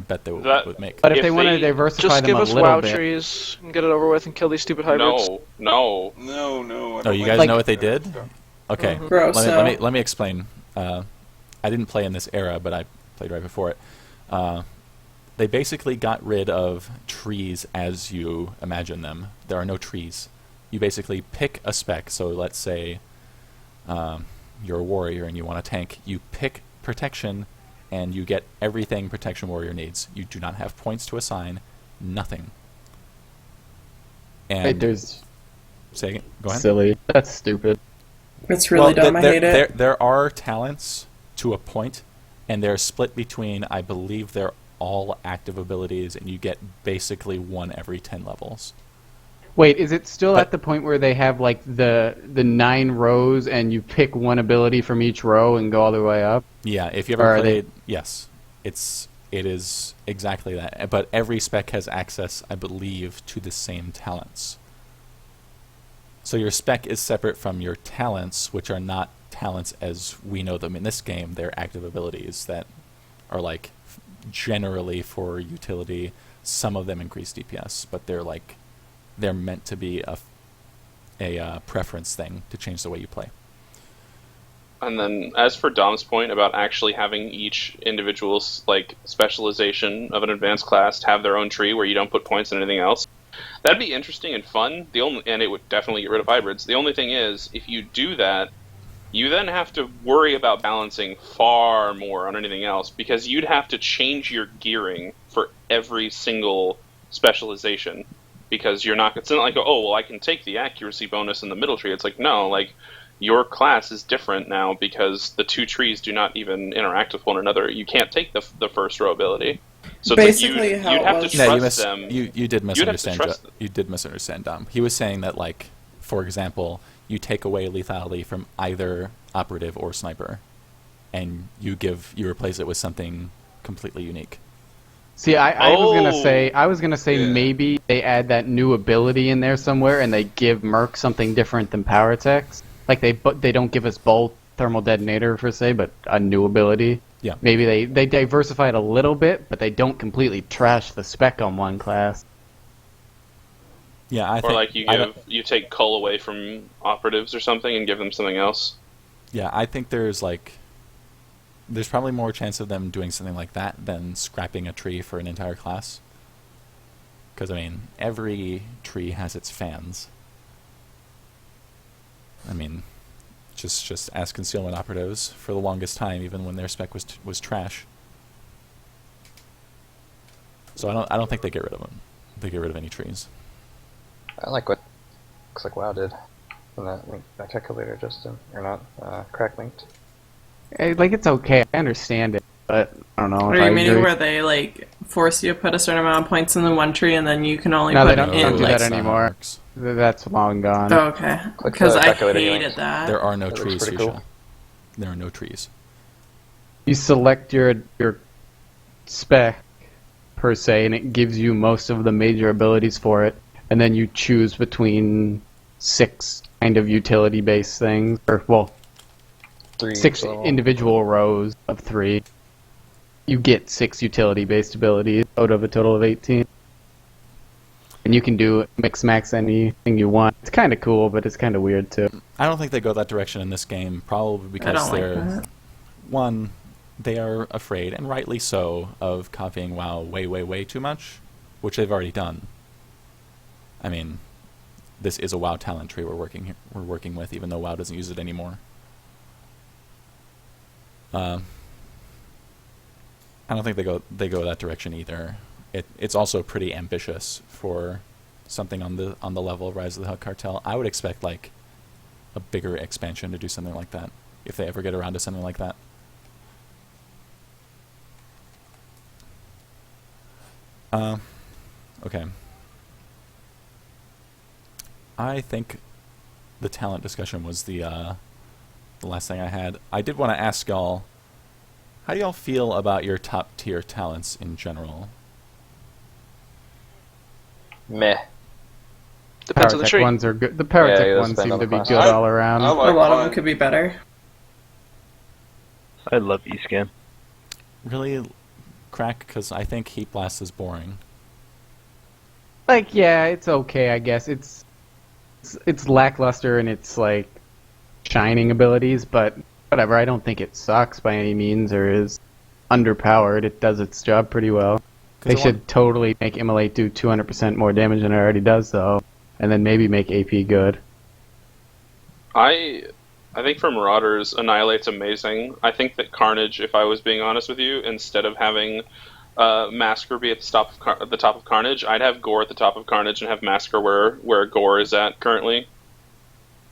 bet they would make. But if If they want to they- diversify Just them give a us little WoW bit, trees and get it over with and kill these stupid hybrids. No. No. I Oh, don't you like guys know that what they kind of did? stuff. Okay, Gross, let me explain. I didn't play in this era, but I played right before it. They basically got rid of trees as you imagine them. There are no trees. You basically pick a spec. So let's say you're a warrior and you want a tank. You pick protection, and you get everything protection warrior needs. You do not have points to assign. Nothing. And wait, there's say again. Go ahead. silly. That's stupid. It's really dumb. I hate it. There are talents to a point, and they're split between, I believe they're all active abilities, and you get basically 1 every 10 levels. Wait, is it still But- at the point where they have like the 9 rows and you pick one ability from each row and go all the way up? Yeah, if you Or ever are played, yes, it is exactly that. But every spec has access, I believe, to the same talents. So your spec is separate from your talents, which are not talents as we know them in this game. They're active abilities that are like generally for utility. Some of them increase DPS, but they're meant to be a preference thing to change the way you play. And then, as for Dom's point about actually having each individual's like specialization of an advanced class have their own tree where you don't put points in anything else, that'd be interesting and fun. And it would definitely get rid of hybrids. The only thing is, if you do that, you then have to worry about balancing far more on anything else, because you'd have to change your gearing for every single specialization. Because it's not like, oh, well, I can take the accuracy bonus in the middle tree. It's like, no, like, your class is different now because the two trees do not even interact with one another. You can't take the first row ability. So it's Basically like how you'd it have was. to Yeah, trust them. you did misunderstand. trust them. You did misunderstand Dom. He was saying that, like, for example, you take away lethality from either operative or sniper, and you replace it with something completely unique. See, I was gonna say Yeah. maybe they add that new ability in there somewhere, and they give Merc something different than power attacks. Like they don't give us both thermal detonator per se, but a new ability. Yeah. Maybe they diversify it a little bit, but they don't completely trash the spec on one class. Yeah, I Or think. like you take cull away from operatives or something and give them something else. Yeah, I think there's probably more chance of them doing something like that than scrapping a tree for an entire class. Because, I mean, every tree has its fans. I mean, just ask concealment operatives for the longest time, even when their spec was trash. So I don't think they get rid of them. They get rid of any trees. I like what looks like WoW did. And that calculator, Justin, or not, crack linked. Like, it's okay. I understand it, but I don't know. What if are I you meaning agree. where they like force you to put a certain amount of points in the one tree and then you can only No, put they don't in do like that anymore. Works. That's long gone. Oh, okay. Click Because the I calculator hated links. that. There are no That looks trees, pretty Fuchsia. cool. There are no trees. You select your spec per se, and it gives you most of the major abilities for it, and then you choose between 6 kind of utility-based things, or well, 3 6 total. individual rows of 3. You get 6 utility-based abilities out of a total of 18. And you can do mix max anything you want. It's kind of cool, but it's kind of weird too. I don't think they go that direction in this game, probably I because don't like they're that. one, they are afraid, and rightly so, of copying WoW way, way, way too much, which they've already done. I mean, this is a WoW talent tree we're working with, even though WoW doesn't use it anymore. I don't think they go that direction either. It's also pretty ambitious for something on the level of Rise of the Hutt Cartel. I would expect like a bigger expansion to do something like that, if they ever get around to something like that. Okay. I think the talent discussion was the last thing I had. I did want to ask y'all, how do y'all feel about your top tier talents in general? Meh. Depends on the Paratech tree. ones are good. The Paratech Yeah, it does ones depend seem on to the be class. good all around. I A like lot of mine. them could be better. I love E-Scan. Really, Crack? Because I think Heat Blast is boring. Like, yeah, it's okay, I guess. It's lackluster in its like shining abilities, but whatever. I don't think it sucks by any means or is underpowered. It does its job pretty well. They should totally make Immolate do 200% more damage than it already does, though, and then maybe make AP good. I think for Marauders, Annihilate's amazing. I think that Carnage, if I was being honest with you, instead of having Massacre be at the top of Carnage, I'd have Gore at the top of Carnage and have Massacre where Gore is at currently.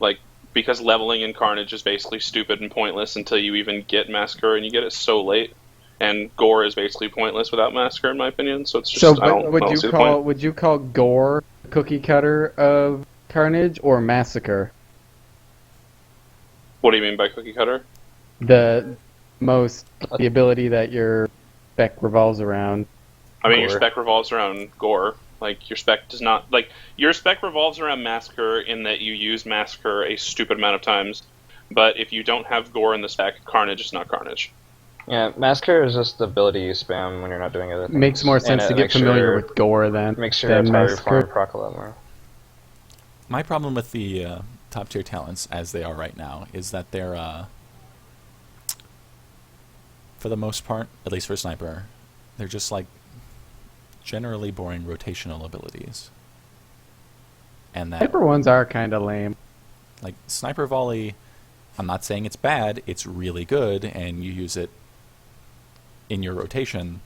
Like, because leveling in Carnage is basically stupid and pointless until you even get Massacre, and you get it so late. And Gore is basically pointless without Massacre, in my opinion. So it's just So, I don't would see the point. you call Gore cookie cutter of Carnage or Massacre? What do you mean by cookie cutter? The ability that your spec revolves around. I mean, your Gore. spec revolves around Gore. Like your spec does not like your spec revolves around Massacre in that you use Massacre a stupid amount of times, but if you don't have Gore in the spec, Carnage is not Carnage. Yeah, Massacre is just the ability you spam when you're not doing other things. Makes more sense to get familiar with Gore than Makes sure than that's how your Massacre. farm proc a lot more. My problem with the top tier talents as they are right now is that they're, for the most part, at least for Sniper, they're just like generally boring rotational abilities. And that, Sniper ones are kind of lame. like, Sniper Volley, I'm not saying it's bad, it's really good, and you use it in your rotation,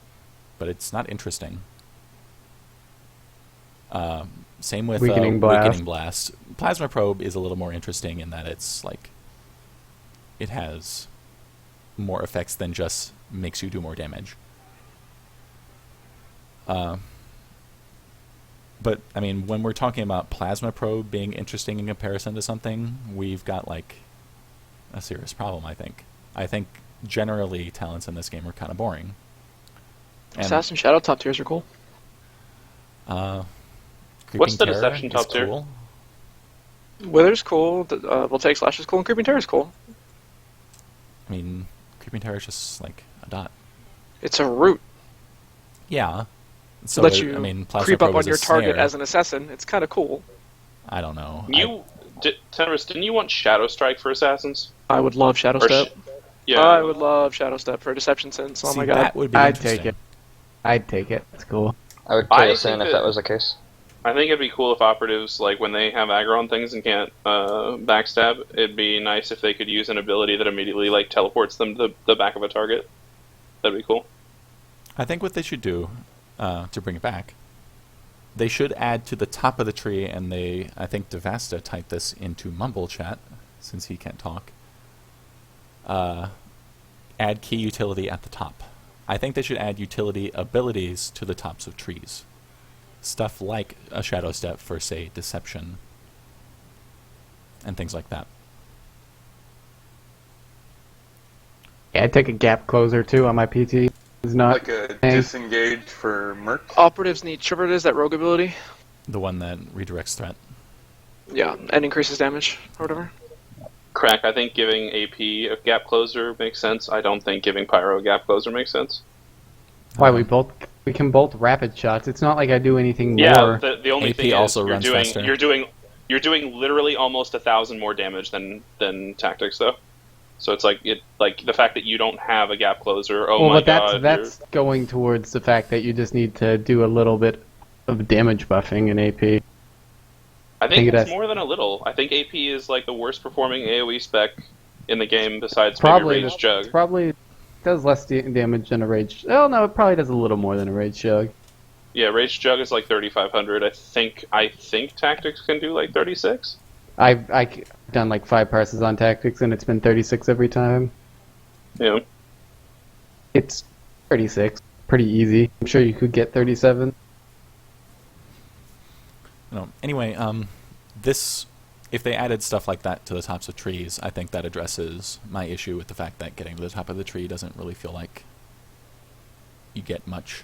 but it's not interesting. Same with Weakening Blast. Weakening Blast. Plasma Probe is a little more interesting in that it's like it has more effects than just makes you do more damage. But I mean, when we're talking about Plasma Probe being interesting in comparison to something, we've got like a serious problem. I think generally talents in this game are kind of boring. And, Assassin Shadow top tiers are cool. What's the Creeping Terror Deception is top tier? cool. Wither's cool. Voltaic Slash is cool, and Creeping Terror is cool. I mean, Creeping Terror is just like a dot. It's a root. Yeah. So Lets you I mean, Plasma creep up Probe on is a your target snare. as an assassin. It's kind of cool. I don't know. Tenorus, didn't you want Shadow Strike for Assassins? I would love Shadow Or Step. Yeah. I would love Shadow Step for Deception Sense. Oh See, my god. that would be I'd interesting. take it. I'd take it. It's cool. I would I play this in think if that- that was the case. I think it'd be cool if operatives, like when they have aggro on things and can't backstab, it'd be nice if they could use an ability that immediately like teleports them to the back of a target. That'd be cool. I think what they should do, to bring it back, they should add to the top of the tree, and I think Devasta typed this into Mumble chat, since he can't talk, add key utility at the top. I think they should add utility abilities to the tops of trees. Stuff like a Shadow Step for, say, Deception, and things like that. Yeah, I'd take a Gap Closer too on my PT. It's not Like a Hey. disengage for Merc. Operatives need Shiver is that rogue ability. The one that redirects threat. Yeah, and increases damage or whatever. Crack, I think giving AP a gap closer makes sense. I don't think giving Pyro a gap closer makes sense. why we can both rapid shots. It's not like I do anything Yeah, more. the only AP thing also is runs faster. you're doing literally almost 1,000 more damage than Tactics though. So it's like the fact that you don't have a gap closer. Oh well, my but that's god! that's going towards the fact that you just need to do a little bit of damage buffing in AP. I think think it's that's- more than a little. I think AP is like the worst performing AoE spec in the game besides Probably maybe Rage Jug. It probably does less damage than a Rage. Oh no, it probably does a little more than a Rage Jug. Yeah, Rage Jug is like 3,500. I think Tactics can do like 36. I've done like 5 passes on Tactics and it's been 36 every time. Yeah. It's 36, pretty easy. I'm sure you could get 37. No. Anyway, if they added stuff like that to the tops of trees, I think that addresses my issue with the fact that getting to the top of the tree doesn't really feel like you get much.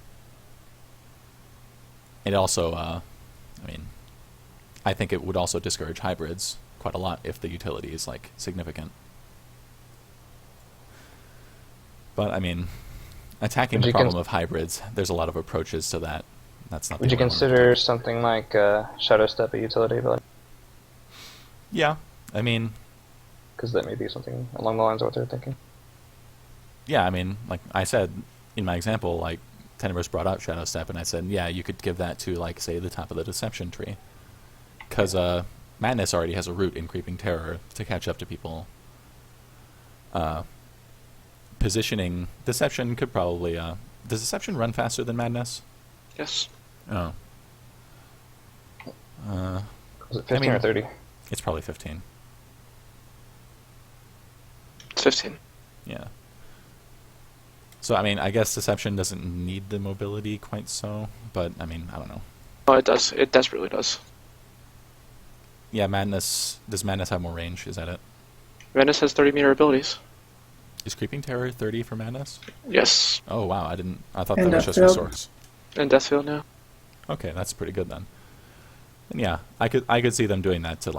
It also, I think it would also discourage hybrids quite a lot if the utility is like significant. But I mean, attacking Would the you problem of hybrids, there's a lot of approaches to that. That's not. the Would you only one. consider something like Shadow Step a utility ability? Yeah, I mean, Because that may be something along the lines of what they're thinking. yeah, I mean, like I said in my example, like Tenebrous brought up Shadow Step, and I said, yeah, you could give that to, like, say, the top of the Deception tree. Because Madness already has a root in Creeping Terror to catch up to people. Positioning Deception could probably... does Deception run faster than Madness? Yes. Oh. Was it 15 mean- or 30? It's probably 15. It's 15. Yeah. So, I mean, I guess Deception doesn't need the mobility quite so, but, I mean, I don't know. Oh, it does. It desperately does. Yeah, Madness... Does Madness have more range? Is that it? Venice has 30-meter abilities. Is Creeping Terror 30 for Madness? Yes. Oh, wow, I thought And that was just for Deathfield. Sorks. And Deathfield now. Okay, that's pretty good then. And yeah, I could see them doing that to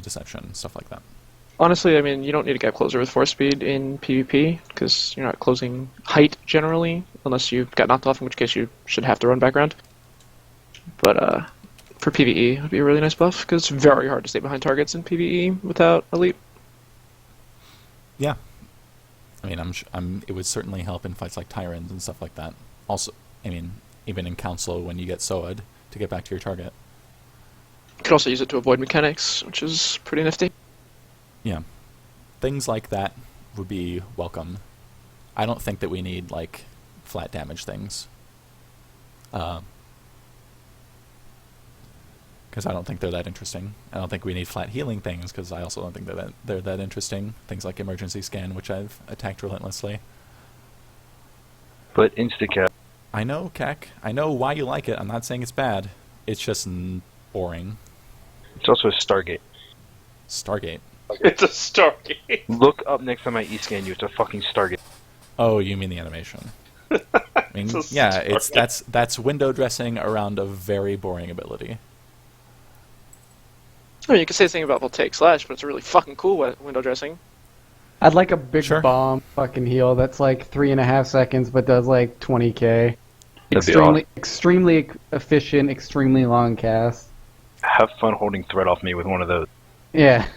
deception, stuff like that. Honestly, I mean, you don't need to gap closer with force speed in PvP, because you're not closing height generally, unless you got knocked off, in which case you should have to run background. But for PvE, it would be a really nice buff, because it's very hard to stay behind targets in PvE without Elite. Yeah. I mean, it would certainly help in fights like Tyrants and stuff like that. Also, I mean, even in Council, when you get SOA'd, to get back to your target. You could also use it to avoid mechanics, which is pretty nifty. Yeah. Things like that would be welcome. I don't think that we need, flat damage things. Because I don't think they're that interesting. I don't think we need flat healing things, because I also don't think they're that interesting. Things like Emergency Scan, which I've attacked relentlessly. But Instacap. I know, Kek. I know why you like it. I'm not saying it's bad. It's just boring. It's also a Stargate. Stargate. It's a Stargate. Look up next time I E-scan you. It's a fucking Stargate. Oh, you mean the animation? I mean, It's a yeah, Stargate. that's window dressing around a very boring ability. I mean, you could say the same about Voltaic Slash, but it's a really fucking cool window dressing. I'd like a big Sure. bomb fucking heal that's 3.5 seconds, but does 20k. That'd be awesome. Extremely efficient, extremely long cast. Have fun holding thread off me with one of those. Yeah.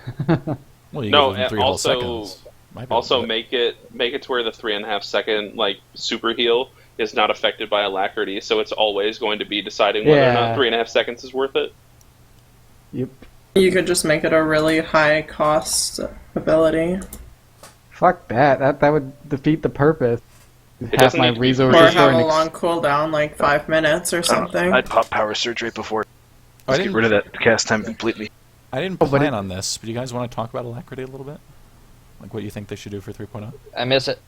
Well, you No, give them and 3 whole also- seconds. Might be able Also, to do it. make it to where the 3.5 second super heal is not affected by alacrity, so it's always going to be deciding whether or Yeah. not 3.5 seconds is worth it. Yep. You could just make it a really high cost ability. Fuck that. That would defeat the purpose. Half doesn't my need to be- resources Or for have an a long cooldown, 5 minutes or something. I'd pop Power Surge right before. I Let's get didn't- rid of that cast time completely. I didn't Oh, but plan it- on this, but do you guys want to talk about Alacrity a little bit? What you think they should do for 3.0? I miss it.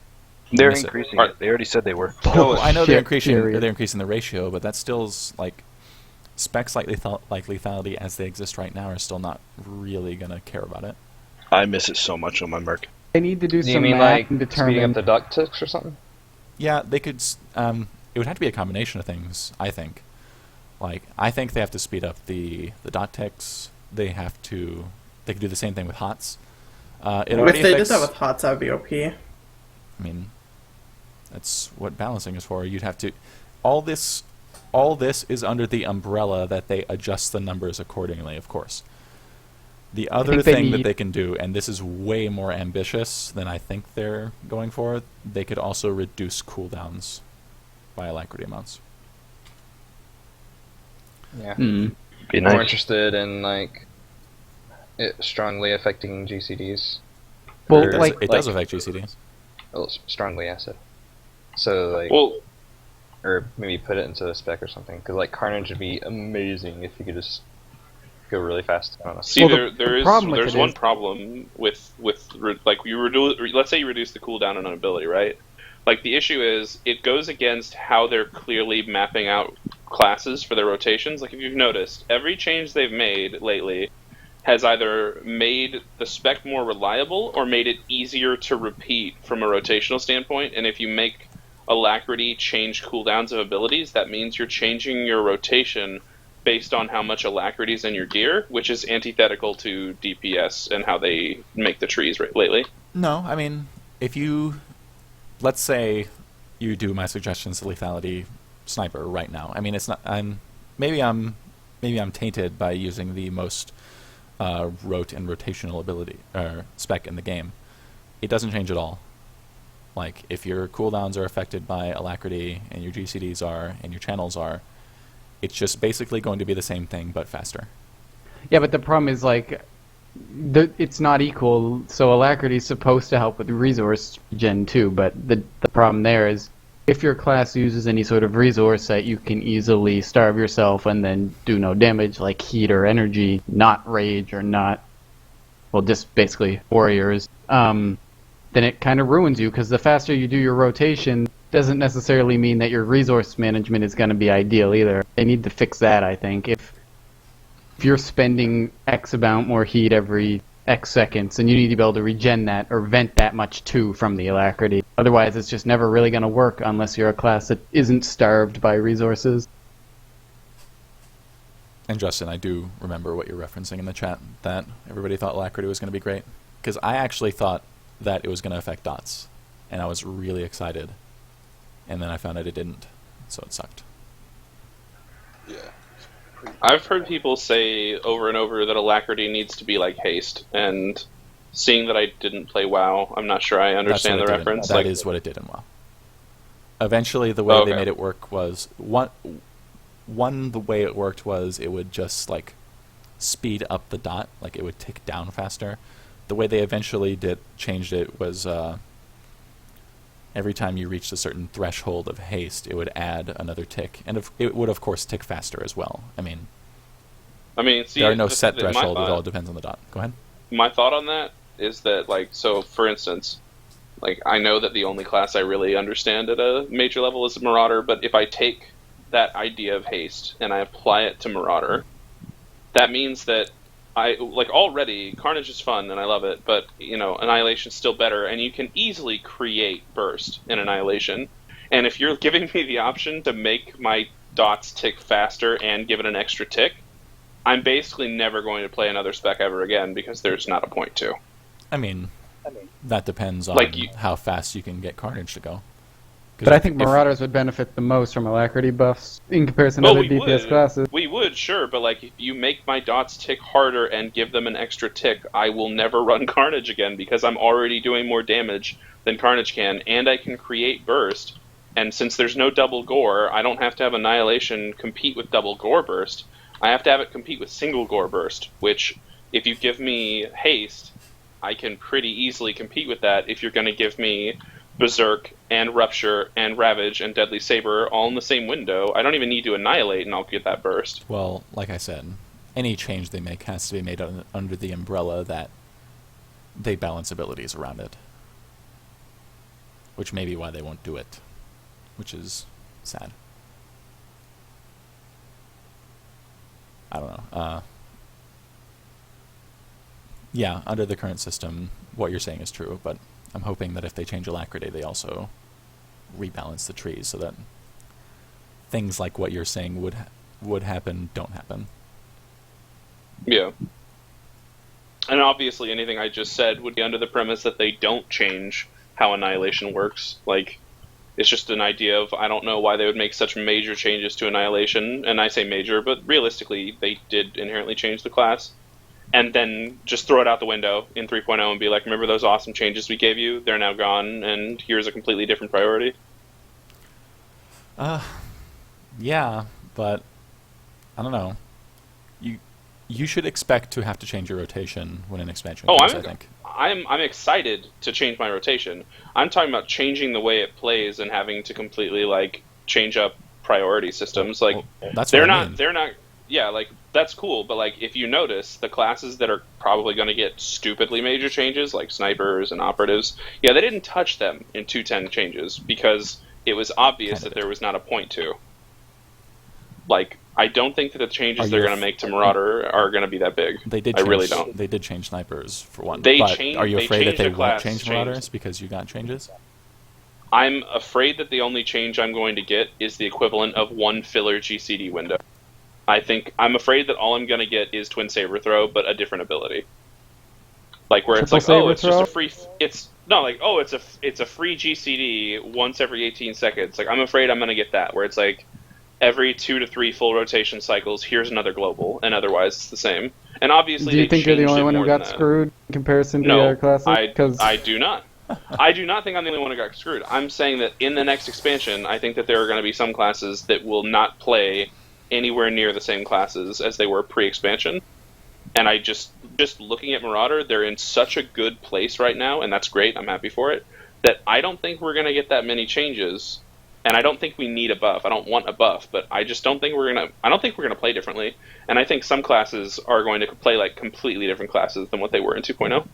They're miss it. increasing Alright. it. They already said they were. Oh, I know they're shit, period. increasing the ratio, but that still's specs like lethality as they exist right now are still not really gonna care about it. I miss it so much on my mark. They need to do Do you some mean math and speeding determine. up the duck ticks or something? Yeah, they could. It would have to be a combination of things. I think. I think they have to speed up the dot ticks. They could do the same thing with HOTS. It already If they did affects- that with HOTS, that would be OP. I mean, that's what balancing is for. You'd have to. All this is under the umbrella that they adjust the numbers accordingly. Of course. The other think they thing that need- they can do, and this is way more ambitious than I think they're going for, they could also reduce cooldowns by alacrity amounts. Yeah. Mm. Be More nice. interested in it strongly affecting GCDs. Well, Or, It does affect GCDs. strongly, I said. So Well, or maybe put it into a spec or something. Because Carnage would be amazing if you could just go really fast. I don't know. see, Well, the problem with there's it one is- problem with let's say you reduce the cooldown on an ability, right? The issue is it goes against how they're clearly mapping out classes for their rotations. If you've noticed, every change they've made lately has either made the spec more reliable or made it easier to repeat from a rotational standpoint. And if you make alacrity change cooldowns of abilities, that means you're changing your rotation based on how much alacrity is in your gear, which is antithetical to DPS and how they make the trees lately. No, I mean, if you, let's say, you do my suggestions to lethality sniper right now. I mean, it's not. Maybe I'm tainted by using the most rote and rotational ability spec in the game. It doesn't change at all. If your cooldowns are affected by alacrity and your GCDs are and your channels are, it's just basically going to be the same thing but faster. Yeah, but the problem is it's not equal. So alacrity is supposed to help with resource gen too, but the problem there is if your class uses any sort of resource that you can easily starve yourself and then do no damage, like heat or energy, not rage or not, well, just basically warriors, then it kind of ruins you because the faster you do your rotation doesn't necessarily mean that your resource management is going to be ideal either. They need to fix that, I think. If you're spending X amount more heat every X seconds, and you need to be able to regen that or vent that much too from the Alacrity. Otherwise, it's just never really going to work unless you're a class that isn't starved by resources. And Justin, I do remember what you're referencing in the chat, that everybody thought Alacrity was going to be great. Because I actually thought that it was going to affect dots, and I was really excited. And then I found out it didn't, so it sucked. Yeah. I've heard people say over and over that Alacrity needs to be like Haste, and seeing that I didn't play WoW, I'm not sure I understand the reference. That is what it did in WoW. Eventually, the way they made it work was the way it worked was it would just like speed up the dot, like it would tick down faster. The way they eventually changed it was every time you reached a certain threshold of haste, it would add another tick, and it would of course tick faster as well. I mean, see, there are no set threshold; it all depends on the dot. Go ahead. My thought on that is that, like, so for instance, like I know that the only class I really understand at a major level is Marauder, but if I take that idea of haste and I apply it to Marauder, that means that already Carnage is fun and I love it, but Annihilation's still better, and you can easily create burst in Annihilation. And if you're giving me the option to make my dots tick faster and give it an extra tick, I'm basically never going to play another spec ever again because there's not a point to. I mean that depends on how fast you can get Carnage to go. But I think Marauders would benefit the most from Alacrity buffs in comparison to other DPS classes. We would, sure, but like if you make my dots tick harder and give them an extra tick, I will never run Carnage again because I'm already doing more damage than Carnage can, and I can create burst. And since there's no double gore, I don't have to have Annihilation compete with double gore burst. I have to have it compete with single gore burst, which if you give me haste, I can pretty easily compete with that if you're going to give me Berserk and Rupture and Ravage and Deadly Saber all in the same window. I don't even need to annihilate and I'll get that burst. Well, like I said, any change they make has to be made under the umbrella that they balance abilities around it. Which may be why they won't do it. Which is sad. I don't know. Yeah, under the current system, what you're saying is true, but I'm hoping that if they change Alacrity, they also rebalance the trees so that things like what you're saying would happen don't happen. Yeah. And obviously anything I just said would be under the premise that they don't change how Annihilation works. Like, it's just an idea of, I don't know why they would make such major changes to Annihilation, and I say major, but realistically they did inherently change the class. And then just throw it out the window in 3.0 and be like, remember those awesome changes we gave you? They're now gone, and here's a completely different priority. Yeah, but I don't know. You should expect to have to change your rotation when an expansion comes, I think. I'm excited to change my rotation. I'm talking about changing the way it plays and having to completely like change up priority systems. Like that's they're what I not mean. they're not yeah, like that's cool, but like if you notice the classes that are probably going to get stupidly major changes, like snipers and operatives, yeah, they didn't touch them in 2.10 changes because it was obvious that there was not a point to. Like, I don't think that the changes they're going to make to Marauder are going to be that big. They did. I really don't. They did change snipers for one. They but changed. Are you afraid that they won't change changed. Marauders because you got changes? I'm afraid that the only change I'm going to get is the equivalent of one filler GCD window. I'm afraid that all I'm going to get is Twin Saber Throw, but a different ability. Like where it's like, oh, it's just a free. It's no, like, oh, it's a free GCD once every 18 seconds. Like I'm afraid I'm going to get that where it's like every 2 to 3 full rotation cycles. Here's another global, and otherwise it's the same. And obviously, do you think you're the only one who got screwed in comparison to the other classes? I do not. I do not think I'm the only one who got screwed. I'm saying that in the next expansion, I think that there are going to be some classes that will not play anywhere near the same classes as they were pre-expansion. And I just looking at Marauder, they're in such a good place right now, and that's great. I'm happy for it. That I don't think we're going to get that many changes, and I don't think we need a buff. I don't want a buff, but I just don't think we're gonna play differently. And I think some classes are going to play like completely different classes than what they were in 2.0.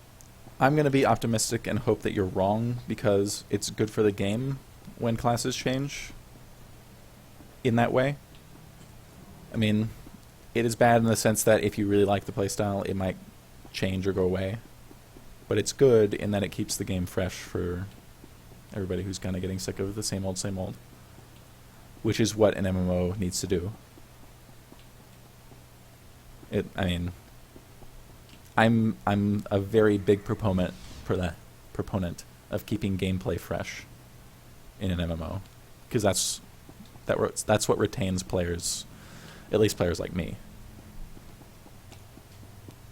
I'm going to be optimistic and hope that you're wrong because it's good for the game when classes change in that way. I mean, it is bad in the sense that if you really like the playstyle, it might change or go away. But it's good in that it keeps the game fresh for everybody who's kind of getting sick of the same old, which is what an MMO needs to do. I'm a very big proponent of keeping gameplay fresh in an MMO, because that's what retains players, at least players like me.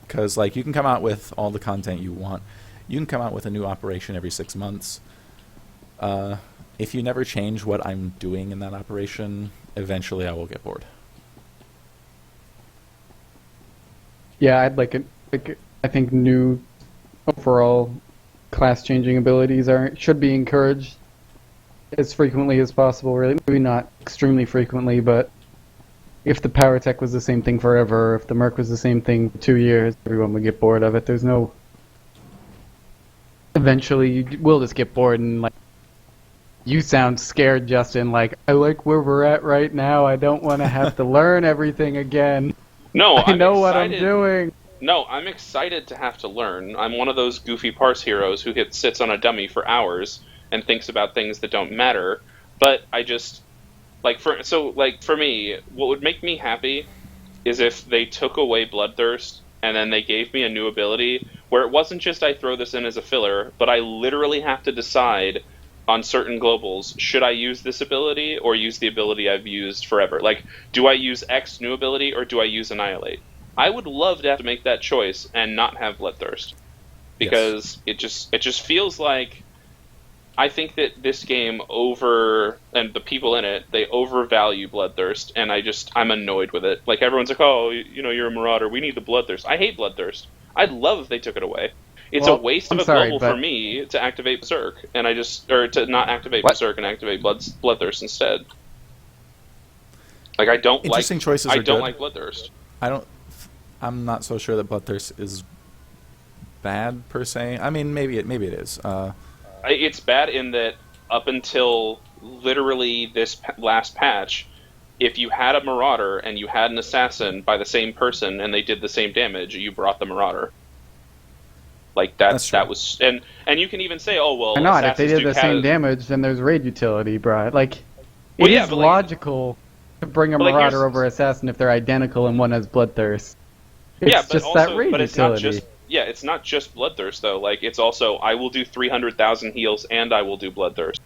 Because like you can come out with all the content you want, you can come out with a new operation every 6 months. If you never change what I'm doing in that operation, eventually I will get bored. Yeah, I'd like it. I think new overall class changing abilities should be encouraged as frequently as possible. Really, maybe not extremely frequently, but if the power tech was the same thing forever, or if the Merc was the same thing for 2 years, everyone would get bored of it. There's no. Eventually, you will just get bored, and like, you sound scared, Justin. Like, I like where we're at right now. I don't want to have to learn everything again. No, I know what I'm doing. No, I'm excited to have to learn. I'm one of those goofy parse heroes who sits on a dummy for hours and thinks about things that don't matter. But I just for me, what would make me happy is if they took away Bloodthirst and then they gave me a new ability where it wasn't just I throw this in as a filler, but I literally have to decide on certain globals, should I use this ability or use the ability I've used forever? Like, do I use X new ability or do I use Annihilate? I would love to have to make that choice and not have Bloodthirst, because it just feels like I think that this game and the people in it, they overvalue Bloodthirst, and I'm annoyed with it. Like, everyone's like, oh, you're a Marauder, we need the Bloodthirst. I hate Bloodthirst. I'd love if they took it away. It's a waste of a global for me to activate Berserk, and to not activate Berserk and activate Bloodthirst instead. Like, I don't like Bloodthirst. I'm not so sure that Bloodthirst is bad per se. I mean, maybe it is. It's bad in that up until literally this last patch, if you had a Marauder and you had an Assassin by the same person and they did the same damage, you brought the Marauder. Like that was, and you can even say, oh well. Why not? If they did the same damage, then there's raid utility, bro. Like, it is logical to bring a Marauder over Assassin if they're identical and one has Bloodthirst. It's just that raid utility. It's not just Bloodthirst though. Like, it's also I will do 300,000 heals and I will do Bloodthirst.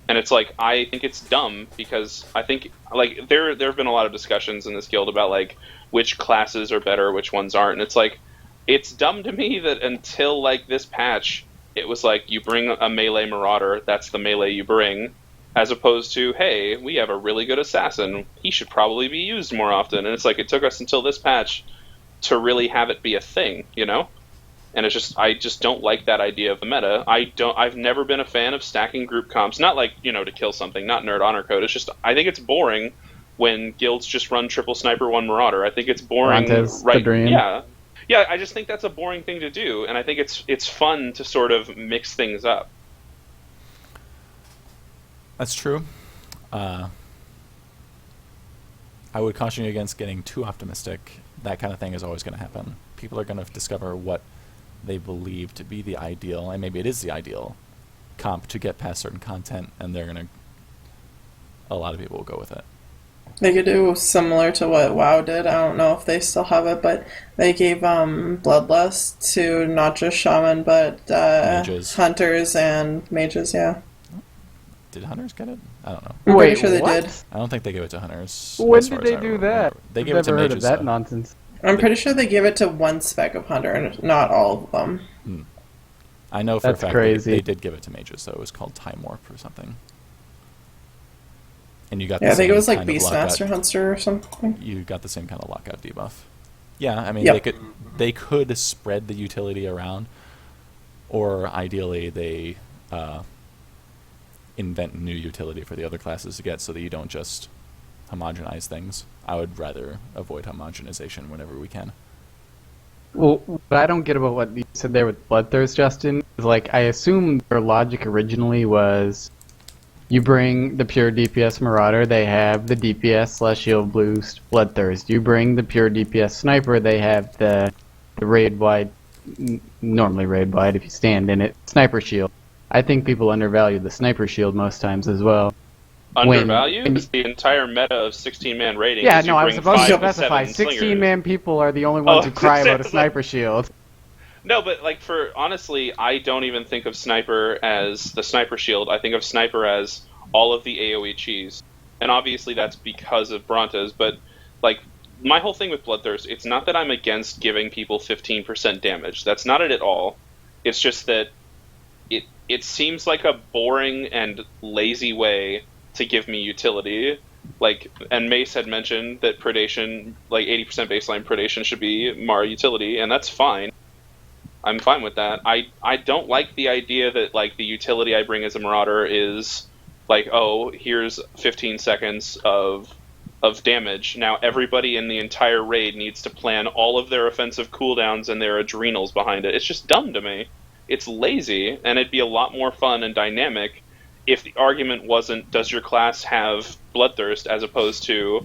And it's like, I think it's dumb because I think like there have been a lot of discussions in this guild about like which classes are better, which ones aren't, and it's like, it's dumb to me that until like this patch, it was like you bring a melee Marauder, that's the melee you bring, as opposed to, hey, we have a really good Assassin, he should probably be used more often. And it's like, it took us until this patch to really have it be a thing, And I just don't like that idea of the meta. I've never been a fan of stacking group comps, not like, to kill something, not nerd honor code. It's just, I think it's boring when guilds just run triple sniper one Marauder. I think it's boring. The dream. Yeah, I just think that's a boring thing to do, and I think it's fun to sort of mix things up. That's true. I would caution you against getting too optimistic. That kind of thing is always going to happen. People are going to discover what they believe to be the ideal, and maybe it is the ideal comp to get past certain content, and a lot of people will go with it. They could do similar to what WoW did. I don't know if they still have it, but they gave Bloodlust to not just Shaman, but Hunters and Mages, yeah. Did Hunters get it? I don't know. I'm pretty sure they did. I don't think they gave it to Hunters. When did they do that? They gave it to Mages. I've never heard of that nonsense. I'm pretty sure they gave it to one spec of Hunter, and not all of them. I know for a fact they did give it to Mages, so it was called Time Warp or something. And you got I think it was like Beastmaster Hunter or something. You got the same kind of lockout debuff. Yeah, I mean, they could spread the utility around, or ideally they invent new utility for the other classes to get, so that you don't just homogenize things. I would rather avoid homogenization whenever we can. Well, what I don't get about what you said there with Bloodthirst, Justin, is like, I assume their logic originally was, you bring the pure DPS Marauder, they have the DPS/shield boost Bloodthirst. You bring the pure DPS Sniper, they have the the raid wide, normally raid wide if you stand in it, sniper shield. I think people undervalue the sniper shield most times as well. Undervalue? It's the entire meta of 16-man raiding. Yeah, is no, you I was bring supposed to 5 to specify 7 slingers. 16-man people are the only ones who cry about a sniper shield. No, but like honestly, I don't even think of sniper as the sniper shield. I think of sniper as all of the AoE cheese. And obviously that's because of Brontas, but like my whole thing with Bloodthirst, it's not that I'm against giving people 15% damage. That's not it at all. It's just that it seems like a boring and lazy way to give me utility. Like, and Mace had mentioned that predation, like 80% baseline predation should be Mara utility, and that's fine. I'm fine with that. I don't like the idea that like the utility I bring as a Marauder is like, oh, here's 15 seconds of damage. Now everybody in the entire raid needs to plan all of their offensive cooldowns and their adrenals behind it. It's just dumb to me. It's lazy, and it'd be a lot more fun and dynamic if the argument wasn't, does your class have Bloodthirst, as opposed to,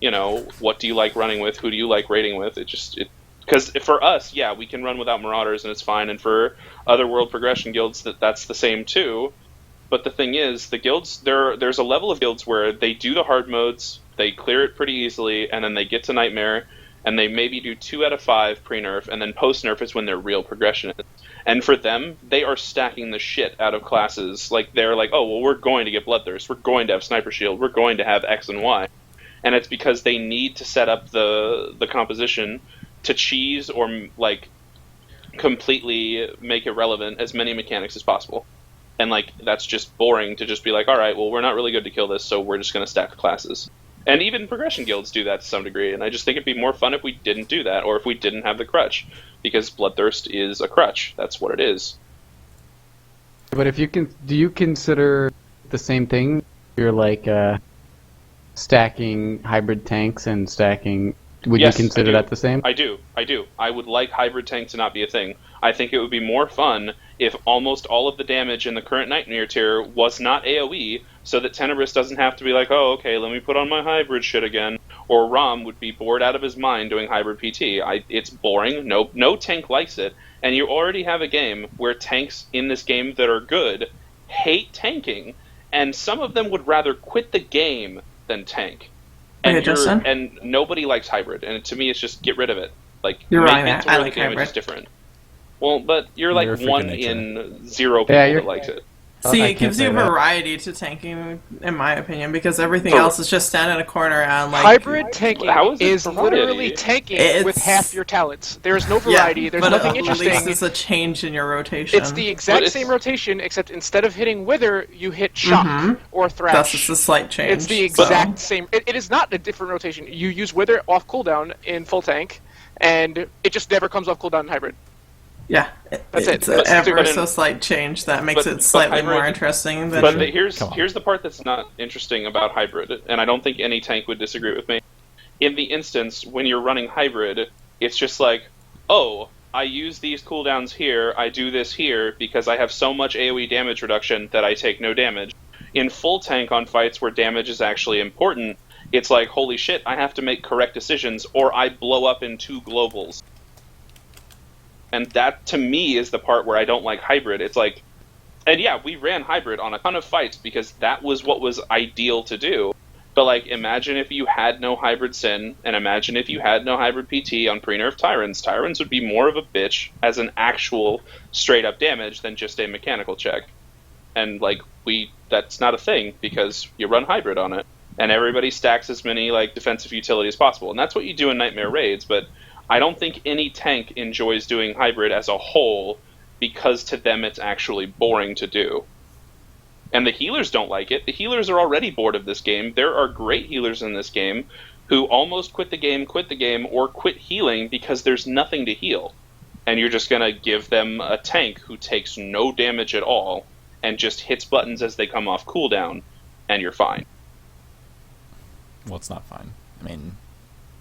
you know, what do you like running with, who do you like raiding with? Because for us, yeah, we can run without Marauders and it's fine, and for other World Progression guilds, that's the same too. But the thing is, the guilds, there's a level of guilds where they do the hard modes, they clear it pretty easily, and then they get to Nightmare, and they maybe do 2 out of 5 pre-nerf, and then post-nerf is when their real progression is. And for them, they are stacking the shit out of classes. Like, they're like, oh, well, we're going to get Bloodthirst, we're going to have Sniper Shield, we're going to have X and Y. And it's because they need to set up the composition to cheese or, like, completely make irrelevant as many mechanics as possible. And, like, that's just boring to just be like, alright, well, we're not really good to kill this, so we're just going to stack classes. And even progression guilds do that to some degree, and I just think it'd be more fun if we didn't do that, or if we didn't have the crutch. Because Bloodthirst is a crutch. That's what it is. But if you can, do you consider the same thing? You're like stacking hybrid tanks and stacking. Would Yes, you consider I do. that the same? I do. I would like hybrid tank to not be a thing. I think it would be more fun if almost all of the damage in the current Nightmare tier was not AoE, so that Tenebris doesn't have to be like, oh, okay, let me put on my hybrid shit again. Or Rom would be bored out of his mind doing hybrid PT. It's boring. No tank likes it. And you already have a game where tanks in this game that are good hate tanking, and some of them would rather quit the game than tank. And, Okay, Justin? and nobody likes hybrid, and to me it's just get rid of it. Like, You're make wrong it there. to I where like the damage hybrid. is different. Well, but you're like You're a freak of 1 nature. in 0 people Yeah, you're- that likes it. See, I it can't gives you say that. variety to tanking, in my opinion, because everything So- else is just stand in a corner and like Hybrid tanking How is it is variety? literally tanking It's- with half your talents. There's no variety. There's but nothing at least interesting. it's a change in your rotation. It's the exact But same it's- rotation, except instead of hitting Wither, you hit Shock Mhm. or Thrash. That's just a slight change. It's the so- exact same. It is not a different rotation. You use Wither off cooldown in full tank, and it just never comes off cooldown in hybrid. Yeah, That's it. it's an But- ever but so in- slight change that makes but- it slightly but more hybrid- interesting. Than But here's Come on. the part that's not interesting about hybrid, and I don't think any tank would disagree with me. In the instance when you're running hybrid, it's just like, oh, I use these cooldowns here, I do this here, because I have so much AoE damage reduction that I take no damage. In full tank on fights where damage is actually important, it's like, holy shit, I have to make correct decisions, or I blow up in 2 globals. And that, to me, is the part where I don't like hybrid. It's like, and yeah, we ran hybrid on a ton of fights because that was what was ideal to do. But, like, imagine if you had no hybrid Sin, and imagine if you had no hybrid PT on pre-nerf Tyrants. Tyrants would be more of a bitch as an actual straight-up damage than just a mechanical check. And, like, that's not a thing because you run hybrid on it. And everybody stacks as many, like, defensive utility as possible. And that's what you do in Nightmare Raids, but I don't think any tank enjoys doing hybrid as a whole because to them it's actually boring to do. And the healers don't like it. The healers are already bored of this game. There are great healers in this game who almost quit the game, or quit healing because there's nothing to heal. And you're just going to give them a tank who takes no damage at all and just hits buttons as they come off cooldown, and you're fine. Well, it's not fine. I mean,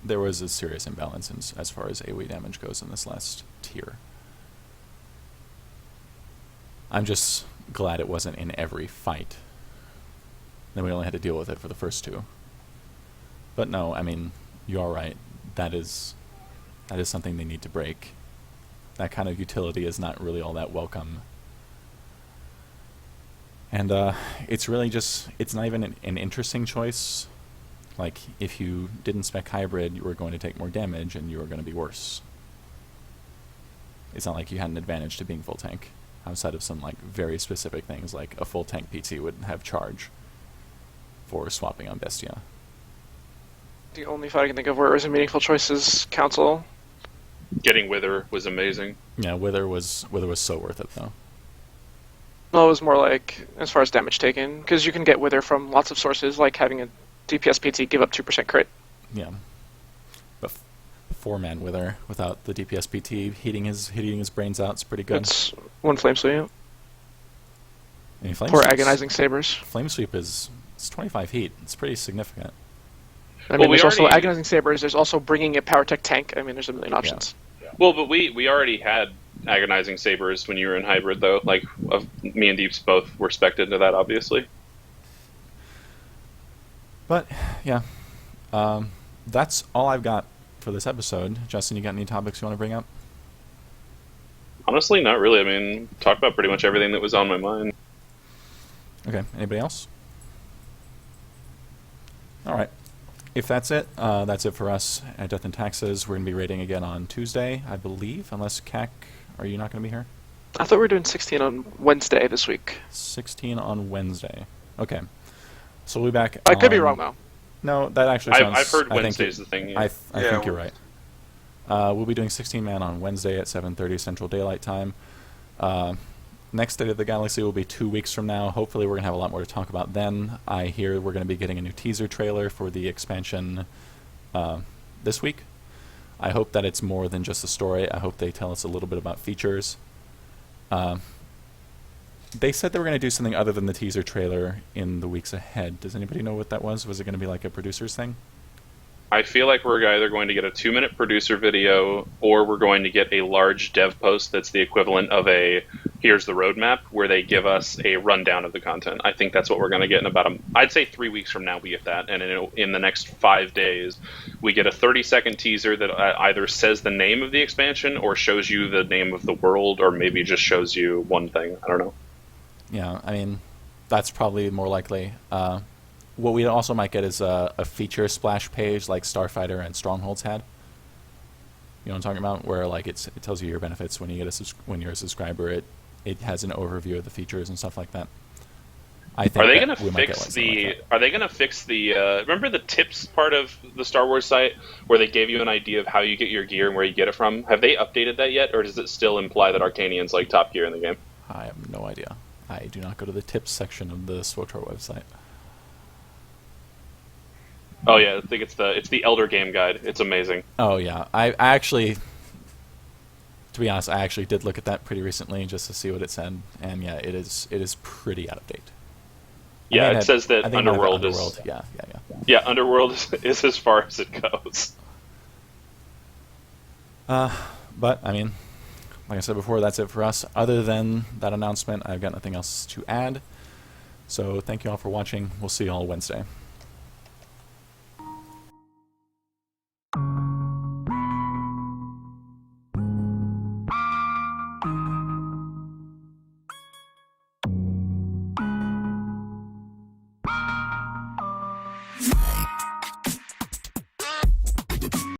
there was a serious imbalance as far as AoE damage goes in this last tier. I'm just glad it wasn't in every fight. Then we only had to deal with it for the first 2. But no, I mean, you are right. That is That is something they need to break. That kind of utility is not really all that welcome. And it's really just, it's not even an interesting choice. Like, if you didn't spec hybrid, you were going to take more damage and you were going to be worse. It's not like you had an advantage to being full tank, outside of some like very specific things, like a full tank PT would have charge for swapping on Bestia. The only fight I can think of where it was a meaningful choice is Council. Getting Wither was amazing. Yeah, Wither was so worth it though. Well, it was more like as far as damage taken, because you can get Wither from lots of sources, like having a DPS PT give up 2% crit. Yeah, but 4-man Wither without the DPS PT hitting his brains out is pretty good. It's one Flame Sweep. I mean, Flame Poor Sweep's- Agonizing Sabers. Flame Sweep it's 25 heat. It's pretty significant. I mean, we there's also already- Agonizing Sabers. There's also bringing a Power Tech tank. I mean, there's a million options. Well, but we already had Agonizing Sabers when you were in hybrid, though. Like, me and Deeps both were spec'd into that, obviously. But yeah, that's all I've got for this episode. Justin, you got any topics you want to bring up? Honestly, not really. I mean, talked about pretty much everything that was on my mind. Okay, anybody else? Alright. If that's it for us at Death and Taxes. We're going to be rating again on Tuesday, I believe, unless CAC, are you not going to be here? I thought we were doing 16 on Wednesday this week. 16 on Wednesday. Okay. So we'll be back I could be on- wrong, though. No, that actually sounds... I've heard I think Wednesday's the thing. Yeah. I Yeah, think you're right. We'll be doing 16-man on Wednesday at 7:30 Central Daylight Time. Next State of the Galaxy will be 2 weeks from now. Hopefully we're going to have a lot more to talk about then. I hear we're going to be getting a new teaser trailer for the expansion this week. I hope that it's more than just a story. I hope they tell us a little bit about features. They said they were going to do something other than the teaser trailer in the weeks ahead. Does anybody know what that was? Was it going to be like a producer's thing? I feel like we're either going to get a 2-minute producer video, or we're going to get a large dev post that's the equivalent of a here's the roadmap, where they give us a rundown of the content. I think that's what we're going to get in about I'd say 3 weeks from now we get that, and in the next 5 days we get a 30-second teaser that either says the name of the expansion or shows you the name of the world, or maybe just shows you one thing. I don't know. Yeah, I mean, that's probably more likely. What we also might get is a feature splash page like Starfighter and Strongholds had. You know what I'm talking about? Where like it tells you your benefits when you get when you're a subscriber. It has an overview of the features and stuff like that. I think Are they that going to we might get fix like something the? like Are they going to fix the? Remember the tips part of the Star Wars site where they gave you an idea of how you get your gear and where you get it from? Have they updated that yet, or does it still imply that Arcanian's like top gear in the game? that? I have no idea. I do not go to the tips section of the SWTOR website. Oh yeah, I think it's the Elder Game Guide. It's amazing. Oh yeah, I actually, to be honest, I actually did look at that pretty recently just to see what it said, and yeah, it is pretty out of date. Yeah, it says that I think it might have Underworld is. Underworld. Yeah. Yeah, Underworld is as far as it goes. But I mean, like I said before, that's it for us. Other than that announcement, I've got nothing else to add. So thank you all for watching. We'll see you all Wednesday.